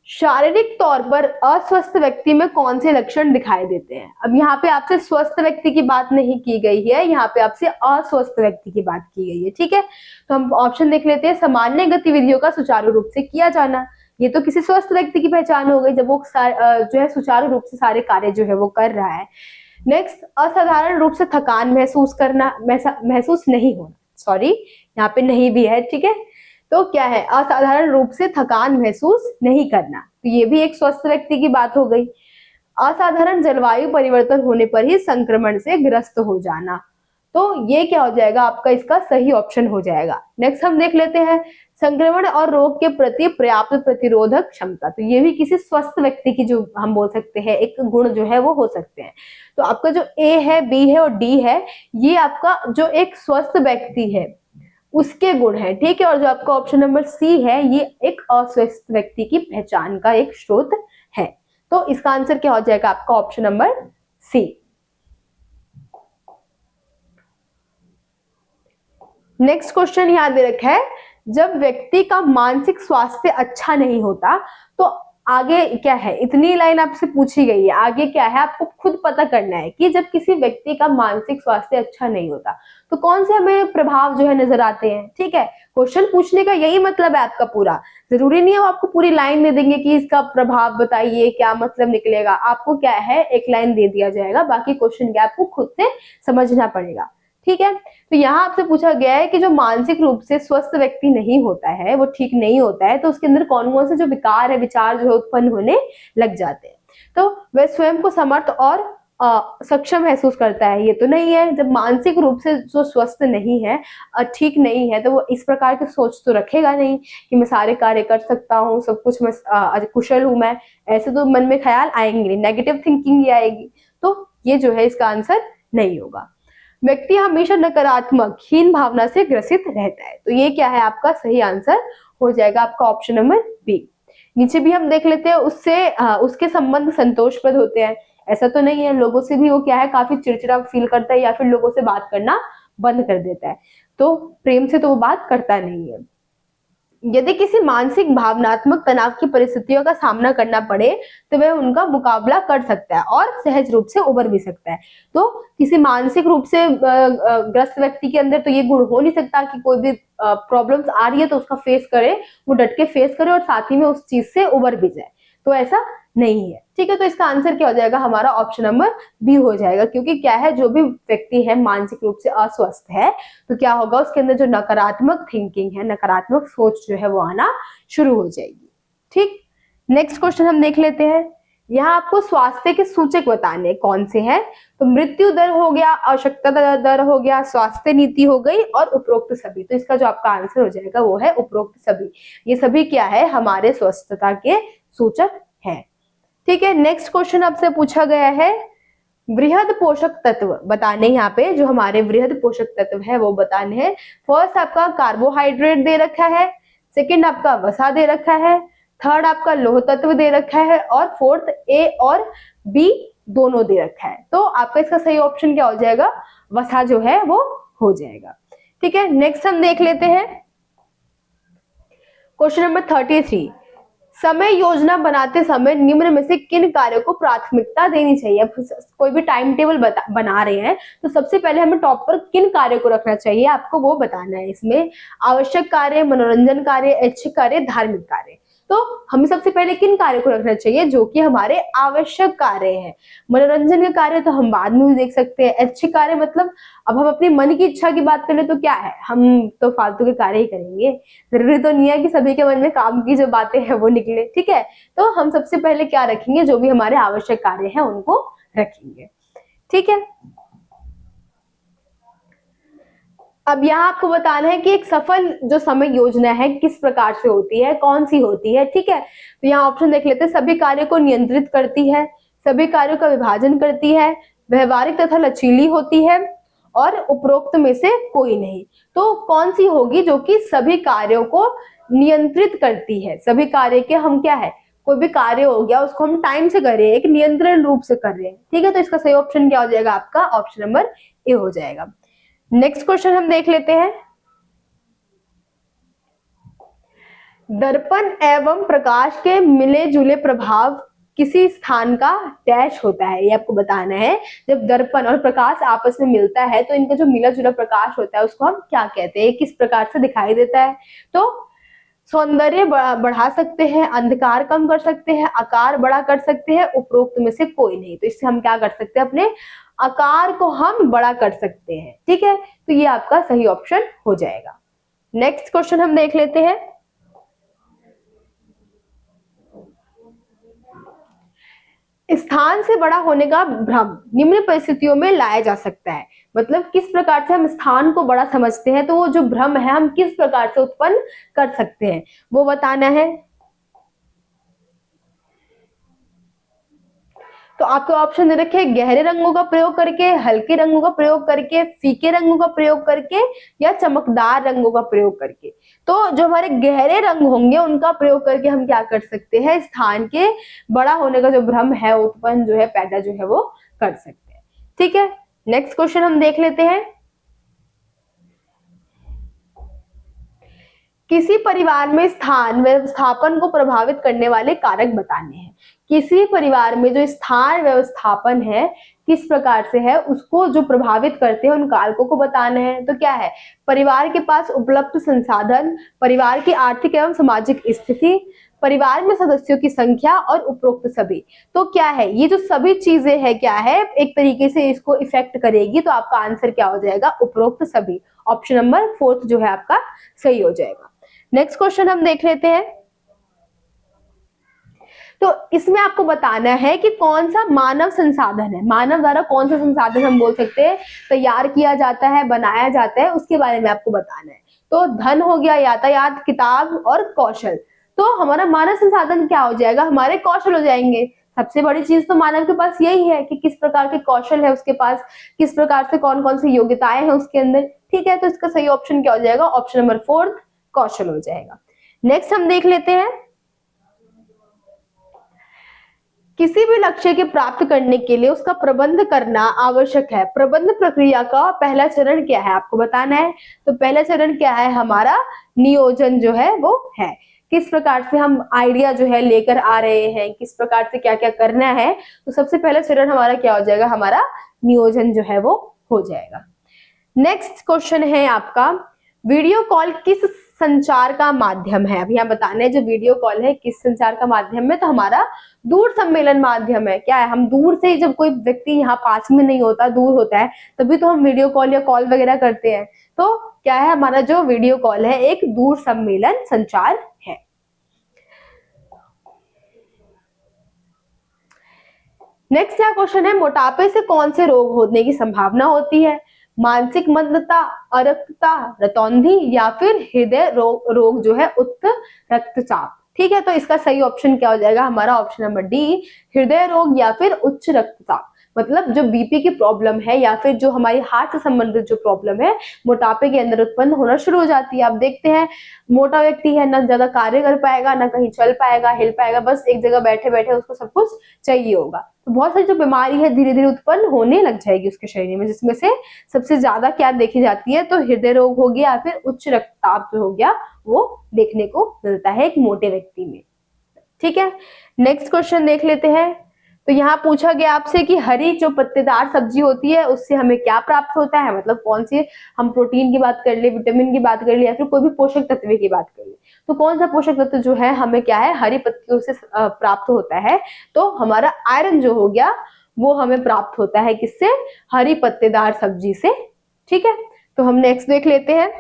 S1: शारीरिक तौर पर अस्वस्थ व्यक्ति में कौन से लक्षण दिखाई देते हैं। अब यहाँ पे आपसे स्वस्थ व्यक्ति की बात नहीं की गई है, यहाँ पे आपसे अस्वस्थ व्यक्ति की बात की गई है, ठीक है। तो हम ऑप्शन देख लेते हैं, सामान्य गतिविधियों का सुचारू रूप से किया जाना, ये तो किसी स्वस्थ व्यक्ति की पहचान हो गई जब वो जो है सुचारू रूप से सारे कार्य जो है वो कर रहा है। नेक्स्ट, असाधारण रूप से थकान महसूस करना, महसूस नहीं होना, सॉरी यहाँ पे नहीं भी है, ठीक है। तो क्या है, असाधारण रूप से थकान महसूस नहीं करना, तो ये भी एक स्वस्थ व्यक्ति की बात हो गई। असाधारण जलवायु परिवर्तन होने पर ही संक्रमण से ग्रस्त हो जाना, तो ये क्या हो जाएगा, आपका इसका सही ऑप्शन हो जाएगा। नेक्स्ट हम देख लेते हैं, संक्रमण और रोग के प्रति पर्याप्त प्रतिरोधक क्षमता, तो ये भी किसी स्वस्थ व्यक्ति की जो हम बोल सकते हैं एक गुण जो है वो हो सकते हैं। तो आपका जो ए है, बी है और डी है, ये आपका जो एक स्वस्थ व्यक्ति है उसके गुण है, ठीक है। और जो आपका ऑप्शन नंबर सी है, ये एक अस्वस्थ व्यक्ति की पहचान का एक स्रोत है। तो इसका आंसर क्या हो जाएगा, आपका option number C. Next question याद रखा है, जब व्यक्ति का मानसिक स्वास्थ्य अच्छा नहीं होता तो आगे क्या है, इतनी लाइन आपसे पूछी गई है, आगे क्या है आपको खुद पता करना है कि जब किसी व्यक्ति का मानसिक स्वास्थ्य अच्छा नहीं होता तो कौन से हमें प्रभाव जो है नजर आते हैं, ठीक है। क्वेश्चन पूछने का यही मतलब है आपका पूरा, जरूरी नहीं है वो आपको पूरी लाइन दे देंगे कि इसका प्रभाव बताइए क्या मतलब निकलेगा, आपको क्या है एक लाइन दे दिया जाएगा, बाकी क्वेश्चन क्या आपको खुद से समझना पड़ेगा, ठीक है। तो यहाँ आपसे पूछा गया है कि जो मानसिक रूप से स्वस्थ व्यक्ति नहीं होता है, वो ठीक नहीं होता है, तो उसके अंदर कौन कौन से जो विकार है, विचार जो है उत्पन्न होने लग जाते हैं। तो वह स्वयं को समर्थ और सक्षम महसूस करता है, ये तो नहीं है। जब मानसिक रूप से जो स्वस्थ नहीं है, ठीक नहीं है, तो वो इस प्रकार की सोच तो रखेगा नहीं कि मैं सारे कार्य कर सकता हूँ, सब कुछ मैं कुशल हूँ मैं, ऐसे तो मन में ख्याल आएंगे नहीं, नेगेटिव थिंकिंग ही आएगी। तो ये जो है इसका आंसर नहीं होगा। व्यक्ति हमेशा नकारात्मक हीन भावना से ग्रसित रहता है, तो ये क्या है आपका सही आंसर हो जाएगा आपका ऑप्शन नंबर बी। नीचे भी हम देख लेते हैं, उसके संबंध संतोषप्रद होते हैं, ऐसा तो नहीं है। लोगों से भी वो क्या है काफी चिड़चिड़ा फील करता है या फिर लोगों से बात करना बंद कर देता है, तो प्रेम से तो वो बात करता नहीं है। यदि किसी मानसिक भावनात्मक तनाव की परिस्थितियों का सामना करना पड़े तो वह उनका मुकाबला कर सकता है और सहज रूप से उबर भी सकता है। तो किसी मानसिक रूप से ग्रस्त व्यक्ति के अंदर तो ये गुण हो नहीं सकता कि कोई भी प्रॉब्लम्स आ रही है तो उसका फेस करे, वो डट के फेस करे और साथ ही में उस चीज से उबर भी जाए, तो ऐसा नहीं है। ठीक है, तो इसका आंसर क्या हो जाएगा हमारा ऑप्शन नंबर बी हो जाएगा, क्योंकि क्या है जो भी व्यक्ति है मानसिक रूप से अस्वस्थ है तो क्या होगा उसके अंदर जो नकारात्मक थिंकिंग है, नकारात्मक सोच जो है वो आना शुरू हो जाएगी। ठीक, नेक्स्ट क्वेश्चन हम देख लेते हैं। यहाँ आपको स्वास्थ्य के सूचक बताने कौन से हैं, तो मृत्यु दर हो गया, आवश्यकता दर हो गया, स्वास्थ्य नीति हो गई और उपरोक्त सभी। तो इसका जो आपका आंसर हो जाएगा वो है उपरोक्त सभी। ये सभी क्या है हमारे स्वस्थता के सूचक है। ठीक है, नेक्स्ट क्वेश्चन आपसे पूछा गया है वृहद पोषक तत्व बताने, यहाँ पे जो हमारे वृहद पोषक तत्व है वो बताने हैं। फर्स्ट आपका कार्बोहाइड्रेट दे रखा है, सेकंड आपका वसा दे रखा है, थर्ड आपका लौह तत्व दे रखा है और फोर्थ ए और बी दोनों दे रखा है। तो आपका इसका सही ऑप्शन क्या हो जाएगा, वसा जो है वो हो जाएगा। ठीक है, नेक्स्ट हम देख लेते हैं क्वेश्चन नंबर 33। समय योजना बनाते समय निम्न में से किन कार्यों को प्राथमिकता देनी चाहिए। अब कोई भी टाइम टेबल बना रहे हैं तो सबसे पहले हमें टॉप पर किन कार्यों को रखना चाहिए आपको वो बताना है। इसमें आवश्यक कार्य, मनोरंजन कार्य, ऐच्छिक कार्य, धार्मिक कार्य। तो हमें सबसे पहले किन कार्यों को रखना चाहिए जो कि हमारे आवश्यक कार्य हैं। मनोरंजन के कार्य तो हम बाद में भी देख सकते हैं। ऐच्छिक कार्य मतलब अब हम अपनी मन की इच्छा की बात करें तो क्या है, हम तो फालतू के कार्य ही करेंगे, जरूरी तो नहीं है कि सभी के मन में काम की जो बातें हैं वो निकले। ठीक है, तो हम सबसे पहले क्या रखेंगे, जो भी हमारे आवश्यक कार्य हैं उनको रखेंगे। ठीक है, अब यहाँ आपको बताना है कि एक सफल जो समय योजना है किस प्रकार से होती है, कौन सी होती है। ठीक है, तो यहाँ ऑप्शन देख लेते हैं। सभी कार्यों को नियंत्रित करती है, सभी कार्यों का विभाजन करती है, व्यवहारिक तथा लचीली होती है और उपरोक्त में से कोई नहीं। तो कौन सी होगी जो कि सभी कार्यों को नियंत्रित करती है। सभी कार्य के हम क्या है, कोई भी कार्य हो गया उसको हम टाइम से कर रहे हैं, एक नियंत्रण रूप से कर रहे हैं। ठीक है, तो इसका सही ऑप्शन क्या हो जाएगा आपका ऑप्शन नंबर ए हो जाएगा। नेक्स्ट क्वेश्चन हम देख लेते हैं। दर्पण एवं प्रकाश के मिले जुले प्रभाव किसी स्थान का डैश होता है, ये आपको बताना है। जब दर्पण और प्रकाश आपस में मिलता है तो इनका जो मिला जुला प्रकाश होता है उसको हम क्या कहते हैं, किस प्रकार से दिखाई देता है। तो सौंदर्य बढ़ा सकते हैं, अंधकार कम कर सकते हैं, आकार बड़ा कर सकते हैं, उपरोक्त में से कोई नहीं। तो इससे हम क्या कर सकते हैं, अपने आकार को हम बड़ा कर सकते हैं। ठीक है, तो ये आपका सही ऑप्शन हो जाएगा। नेक्स्ट क्वेश्चन हम देख लेते हैं। स्थान से बड़ा होने का भ्रम निम्न परिस्थितियों में लाया जा सकता है। मतलब किस प्रकार से हम स्थान को बड़ा समझते हैं, तो वो जो भ्रम है हम किस प्रकार से उत्पन्न कर सकते हैं वो बताना है। तो आपको ऑप्शन दे रखे हैं गहरे रंगों का प्रयोग करके, हल्के रंगों का प्रयोग करके, फीके रंगों का प्रयोग करके या चमकदार रंगों का प्रयोग करके। तो जो हमारे गहरे रंग होंगे उनका प्रयोग करके हम क्या कर सकते हैं, स्थान के बड़ा होने का जो भ्रम है उत्पन्न जो है पैदा जो है वो कर सकते हैं। ठीक है, नेक्स्ट क्वेश्चन हम देख लेते हैं। किसी परिवार में स्थान व्यवस्थापन को प्रभावित करने वाले कारक बताने हैं। किसी परिवार में जो स्थान व्यवस्थापन है किस प्रकार से है उसको जो प्रभावित करते हैं उन कारकों को बताना है। तो क्या है, परिवार के पास उपलब्ध संसाधन, परिवार की आर्थिक एवं सामाजिक स्थिति, परिवार में सदस्यों की संख्या और उपरोक्त सभी। तो क्या है, ये जो सभी चीजें है क्या है एक तरीके से इसको इफेक्ट करेगी। तो आपका आंसर क्या हो जाएगा, उपरोक्त सभी। ऑप्शन नंबर 4 जो है आपका सही हो जाएगा। नेक्स्ट क्वेश्चन हम देख लेते हैं। तो इसमें आपको बताना है कि कौन सा मानव संसाधन है, मानव द्वारा कौन सा संसाधन हम बोल सकते हैं तैयार किया जाता है, बनाया जाता है, उसके बारे में आपको बताना है। तो धन हो गया, यातायात, किताब और कौशल। तो हमारा मानव संसाधन क्या हो जाएगा, हमारे कौशल हो जाएंगे। सबसे बड़ी चीज तो मानव के पास यही है कि किस प्रकार के कौशल है उसके पास, किस प्रकार से कौन कौन सी योग्यताएं हैं उसके अंदर। ठीक है, तो इसका सही ऑप्शन क्या हो जाएगा, ऑप्शन नंबर 4 कौशल हो जाएगा। नेक्स्ट हम देख लेते हैं, किसी भी लक्ष्य के प्राप्त करने के लिए उसका प्रबंध करना आवश्यक है। प्रबंध प्रक्रिया का पहला चरण क्या है, आपको बताना है। तो पहला चरण क्या है हमारा, नियोजन जो है वो है। किस प्रकार से हम आइडिया जो है लेकर आ रहे हैं, किस प्रकार से क्या क्या करना है, तो सबसे पहला चरण हमारा क्या हो जाएगा, हमारा नियोजन जो है वो हो जाएगा। नेक्स्ट क्वेश्चन है आपका, वीडियो कॉल किस संचार का माध्यम है। अभी हम बताने हैं जो वीडियो कॉल है किस संचार का माध्यम है, तो हमारा दूर सम्मेलन माध्यम है। क्या है, हम दूर से, जब कोई व्यक्ति यहाँ पास में नहीं होता, दूर होता है, तभी तो हम वीडियो कॉल या कॉल वगैरह करते हैं। तो क्या है, हमारा जो वीडियो कॉल है एक दूर सम्मेलन संचार है। नेक्स्ट क्या क्वेश्चन है, मोटापे से कौन से रोग होने की संभावना होती है। मानसिक मंदता, अरक्तता, रतौंधी या फिर हृदय रोग जो है उच्च रक्तचाप। ठीक है, तो इसका सही ऑप्शन क्या हो जाएगा, हमारा ऑप्शन नंबर डी, हृदय रोग या फिर उच्च रक्तचाप। मतलब जो बीपी की प्रॉब्लम है या फिर जो हमारी हार्ट से संबंधित जो प्रॉब्लम है मोटापे के अंदर उत्पन्न होना शुरू हो जाती है। आप देखते हैं मोटा व्यक्ति है ना ज्यादा कार्य कर पाएगा, ना कहीं चल पाएगा, हिल पाएगा, बस एक जगह बैठे बैठे उसको सब कुछ चाहिए होगा। तो बहुत सारी जो बीमारी है धीरे धीरे उत्पन्न होने लग जाएगी उसके शरीर में, जिसमें से सबसे ज्यादा क्या देखी जाती है, तो हृदय रोग हो गया या फिर उच्च रक्तचाप जो हो गया वो देखने को मिलता है एक मोटे व्यक्ति में। ठीक है, नेक्स्ट क्वेश्चन देख लेते हैं। तो यहाँ पूछा गया आपसे कि हरी जो पत्तेदार सब्जी होती है उससे हमें क्या प्राप्त होता है, मतलब कौन सी, हम प्रोटीन की बात कर ले, विटामिन की बात कर ले, या फिर कोई भी पोषक तत्व की बात कर ले, तो कौन सा पोषक तत्व जो है हमें क्या है हरी पत्तियों से प्राप्त होता है, तो हमारा आयरन जो हो गया वो हमें प्राप्त होता है किससे, हरी पत्तेदार सब्जी से। ठीक है, तो हम नेक्स्ट देख लेते हैं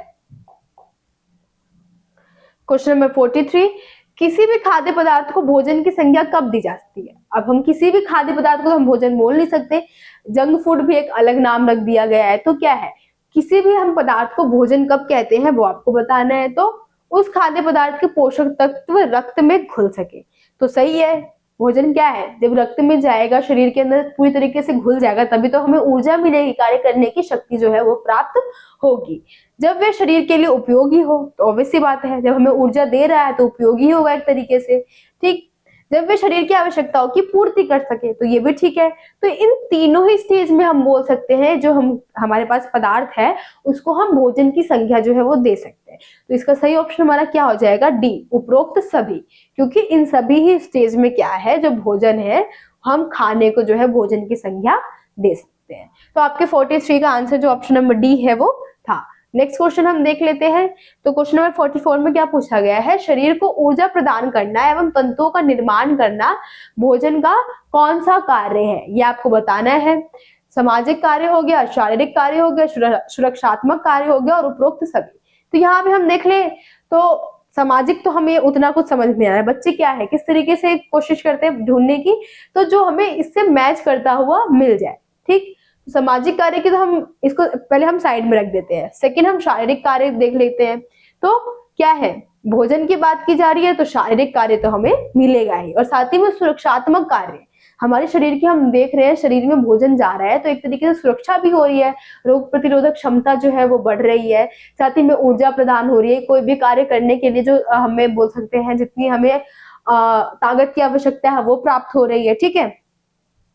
S1: क्वेश्चन नंबर 43, किसी भी खाद्य पदार्थ को भोजन की संज्ञा कब दी जाती है। अब हम किसी भी खाद्य पदार्थ को हम भोजन बोल नहीं सकते, जंक फूड भी एक अलग नाम रख दिया गया है। तो क्या है, किसी भी हम पदार्थ को भोजन कब कहते हैं वो आपको बताना है। तो उस खाद्य पदार्थ के पोषक तत्व रक्त में घुल सके। तो सही है, भोजन क्या है, जब रक्त में जाएगा, शरीर के अंदर पूरी तरीके से घुल जाएगा, तभी तो हमें ऊर्जा मिलेगी, कार्य करने की शक्ति जो है वो प्राप्त होगी। जब वे शरीर के लिए उपयोगी हो, तो ऑब्वियस सी बात है, जब हमें ऊर्जा दे रहा है तो उपयोगी होगा एक तरीके से। ठीक, जब वे शरीर की आवश्यकताओं की पूर्ति कर सके, तो ये भी ठीक है। तो इन तीनों ही स्टेज में हम बोल सकते हैं जो हमारे पास पदार्थ है उसको हम भोजन की संज्ञा जो है वो दे सकते हैं। तो इसका सही ऑप्शन हमारा क्या हो जाएगा, डी, उपरोक्त सभी, क्योंकि इन सभी ही स्टेज में क्या है, जो भोजन है हम खाने को जो है भोजन की संज्ञा दे सकते हैं। तो आपके 43 का आंसर जो ऑप्शन नंबर डी है वो था। नेक्स्ट क्वेश्चन हम देख लेते हैं। तो क्वेश्चन नंबर 44 में क्या पूछा गया है, शरीर को ऊर्जा प्रदान करना एवं तंतुओं का निर्माण करना भोजन का कौन सा कार्य है, ये आपको बताना है। सामाजिक कार्य हो गया, शारीरिक कार्य हो गया, सुरक्षात्मक कार्य हो गया और उपरोक्त सभी। तो यहाँ पे हम देख ले तो सामाजिक तो हमें उतना कुछ समझ नहीं आ रहा है, बच्चे क्या है किस तरीके से कोशिश करते हैं ढूंढने की, तो जो हमें इससे मैच करता हुआ मिल जाए। ठीक, सामाजिक कार्य की तो हम इसको पहले हम साइड में रख देते हैं। सेकंड हम शारीरिक कार्य देख लेते हैं। तो क्या है, भोजन की बात की जा रही है तो शारीरिक कार्य तो हमें मिलेगा ही, और साथ ही में सुरक्षात्मक कार्य, हमारे शरीर की हम देख रहे हैं शरीर में भोजन जा रहा है तो एक तरीके से सुरक्षा भी हो रही है, रोग प्रतिरोधक क्षमता जो है वो बढ़ रही है, साथ ही में ऊर्जा प्रदान हो रही है, कोई भी कार्य करने के लिए जो हमें बोल सकते हैं जितनी हमें ताकत की आवश्यकता है वो प्राप्त हो रही है। ठीक है,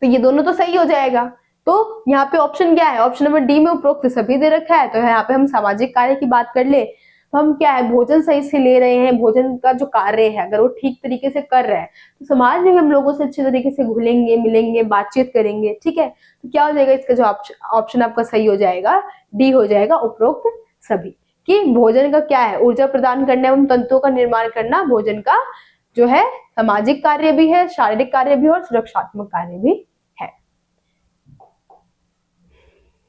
S1: तो ये दोनों तो सही हो जाएगा। तो यहाँ पे ऑप्शन क्या है, ऑप्शन नंबर डी में उपरोक्त सभी दे रखा है। तो यहाँ पे हम सामाजिक कार्य की बात कर ले तो हम क्या है, भोजन सही से ले रहे हैं, भोजन का जो कार्य है अगर वो ठीक तरीके से कर रहे हैं तो समाज में हम लोगों से अच्छे तरीके से घुलेंगे, मिलेंगे, बातचीत करेंगे। ठीक है, तो क्या हो जाएगा, इसका जो ऑप्शन आपका सही हो जाएगा, डी हो जाएगा, उपरोक्त सभी। कि भोजन का क्या है, ऊर्जा प्रदान करना एवं तंतुओं का निर्माण करना भोजन का जो है सामाजिक कार्य भी है, शारीरिक कार्य भी और सुरक्षात्मक कार्य भी है।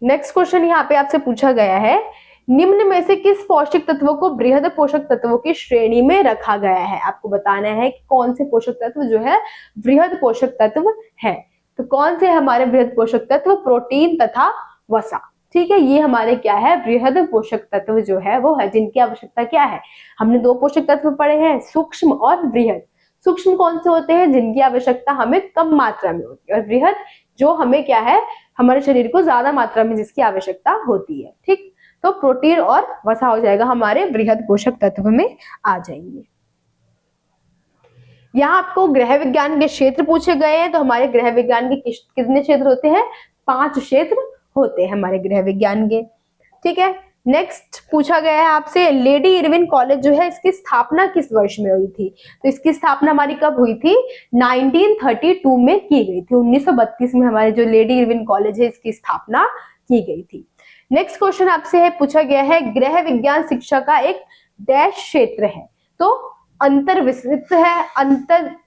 S1: नेक्स्ट क्वेश्चन यहाँ पे आपसे पूछा गया है, निम्न में से किस पोषक तत्वों को बृहद पोषक तत्वों की श्रेणी में रखा गया है? आपको बताना है कि कौन से पोषक तत्व जो है बृहद पोषक तत्व है। तो कौन से हमारे बृहद पोषक तत्व? प्रोटीन तथा वसा। ठीक है, ये हमारे क्या है? बृहद पोषक तत्व जो है वो है, जिनकी आवश्यकता क्या है? हमने दो पोषक तत्व पढ़े हैं, सूक्ष्म और बृहद। सूक्ष्म कौन से होते हैं? जिनकी आवश्यकता हमें कम मात्रा में होती है, और बृहद जो हमें क्या है? हमारे शरीर को ज्यादा मात्रा में जिसकी आवश्यकता होती है। ठीक, तो प्रोटीन और वसा हो जाएगा हमारे बृहद पोषक तत्व में आ जाएंगे। यहाँ आपको गृह विज्ञान के क्षेत्र पूछे गए हैं, तो हमारे गृह विज्ञान के कितने क्षेत्र होते हैं? 5 क्षेत्र होते हैं हमारे गृह विज्ञान के। ठीक है, नेक्स्ट पूछा गया है आपसे, लेडी इरविन कॉलेज जो है इसकी स्थापना किस वर्ष में हुई थी? तो इसकी स्थापना हमारी कब हुई थी? 1932 में की गई थी। 1932 में हमारे जो लेडी इरविन कॉलेज है इसकी स्थापना की गई थी। नेक्स्ट क्वेश्चन आपसे है पूछा गया है, गृह विज्ञान शिक्षा का एक डैश क्षेत्र है। तो अंतर विस्तृत है,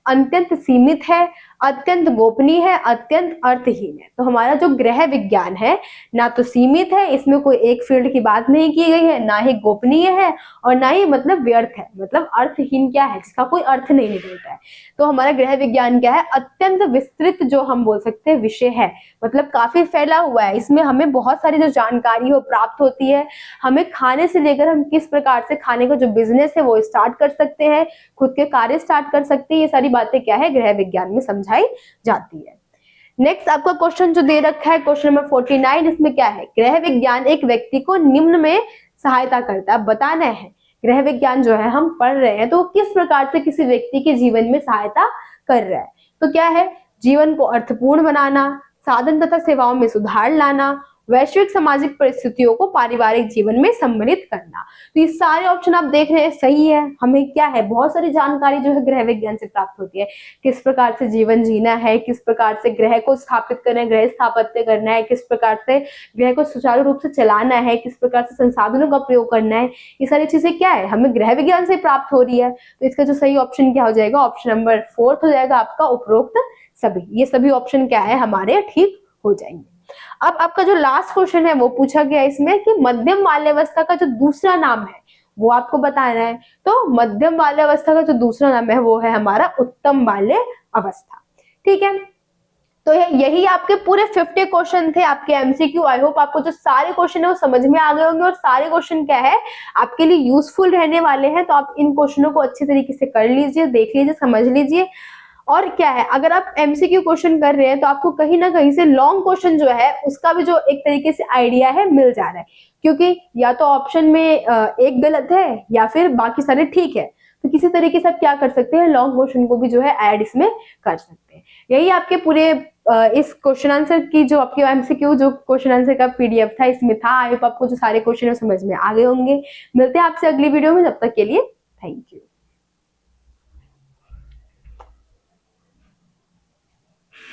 S1: अत्यंत सीमित है, अत्यंत गोपनीय है, अत्यंत अर्थहीन है। तो हमारा जो गृह विज्ञान है ना तो सीमित है, इसमें कोई एक फील्ड की बात नहीं की गई है, ना ही गोपनीय है और ना ही मतलब व्यर्थ है। मतलब अर्थहीन क्या है? जिसका कोई अर्थ नहीं निकलता है। तो हमारा गृह विज्ञान क्या है? अत्यंत विस्तृत जो हम बोल सकते हैं विषय है, मतलब काफी फैला हुआ है। इसमें हमें बहुत सारी जो जानकारी हो प्राप्त होती है। हमें खाने से लेकर हम किस प्रकार से खाने का जो बिजनेस है वो स्टार्ट कर सकते हैं, खुद के कार्य स्टार्ट कर सकते हैं, ये सारी बातें क्या है? गृह विज्ञान में समझाई जाती है। नेक्स्ट आपका क्वेश्चन जो दे रखा है क्वेश्चन नंबर 49, इसमें क्या है? गृह विज्ञान एक व्यक्ति को निम्न में सहायता करता है। बताना है गृह विज्ञान जो है हम पढ़ रहे हैं तो वो किस प्रकार से किसी व्यक्ति के जीवन में सहायता कर रहा है। तो क्या है? जीवन को अर्थपूर्ण बनाना, साधन तथा सेवाओं में सुधार लाना, वैश्विक सामाजिक परिस्थितियों को पारिवारिक जीवन में सम्मिलित करना। तो ये सारे ऑप्शन आप देख रहे हैं सही है। हमें क्या है? बहुत सारी जानकारी जो है गृह विज्ञान से प्राप्त होती है। किस प्रकार से जीवन जीना है, किस प्रकार से ग्रह को स्थापित करना है, ग्रह स्थापत्य करना है, किस प्रकार से ग्रह को सुचारू रूप से चलाना है, किस प्रकार से संसाधनों का प्रयोग करना है, ये सारी चीजें क्या है? हमें गृह विज्ञान से प्राप्त हो रही है। तो इसका जो सही ऑप्शन क्या हो जाएगा? ऑप्शन नंबर 4 हो जाएगा आपका, उपरोक्त सभी। ये सभी ऑप्शन क्या है? हमारे ठीक हो जाएंगे। अब आपका जो लास्ट क्वेश्चन है वो पूछा गया इसमें कि मध्यम बाल्यावस्था का जो दूसरा नाम है वो आपको बताना है। तो मध्यम बाल्यावस्था का जो दूसरा नाम है वो है हमारा उत्तम बाल्य अवस्था। ठीक है, तो यही आपके पूरे 50 क्वेश्चन थे आपके एमसीक्यू। आई होप आपको जो सारे क्वेश्चन है वो समझ में आ गए होंगे और सारे क्वेश्चन क्या है आपके लिए यूजफुल रहने वाले हैं। तो आप इन क्वेश्चनों को अच्छे तरीके से कर लीजिए, देख लीजिए, समझ लीजिए। और क्या है, अगर आप एमसीक्यू क्वेश्चन कर रहे हैं तो आपको कहीं ना कहीं से लॉन्ग क्वेश्चन जो है उसका भी जो एक तरीके से आइडिया है मिल जा रहा है, क्योंकि या तो ऑप्शन में एक गलत है या फिर बाकी सारे ठीक है। तो किसी तरीके से आप क्या कर सकते हैं? लॉन्ग क्वेश्चन को भी जो है ऐड इसमें कर सकते हैं। यही आपके पूरे इस क्वेश्चन आंसर की जो आपके एमसीक्यू जो क्वेश्चन आंसर का पीडीएफ था इसमें था। आई होप आपको जो सारे क्वेश्चन है समझ में आ गए होंगे। मिलते हैं आपसे अगली वीडियो में, जब तक के लिए थैंक यू।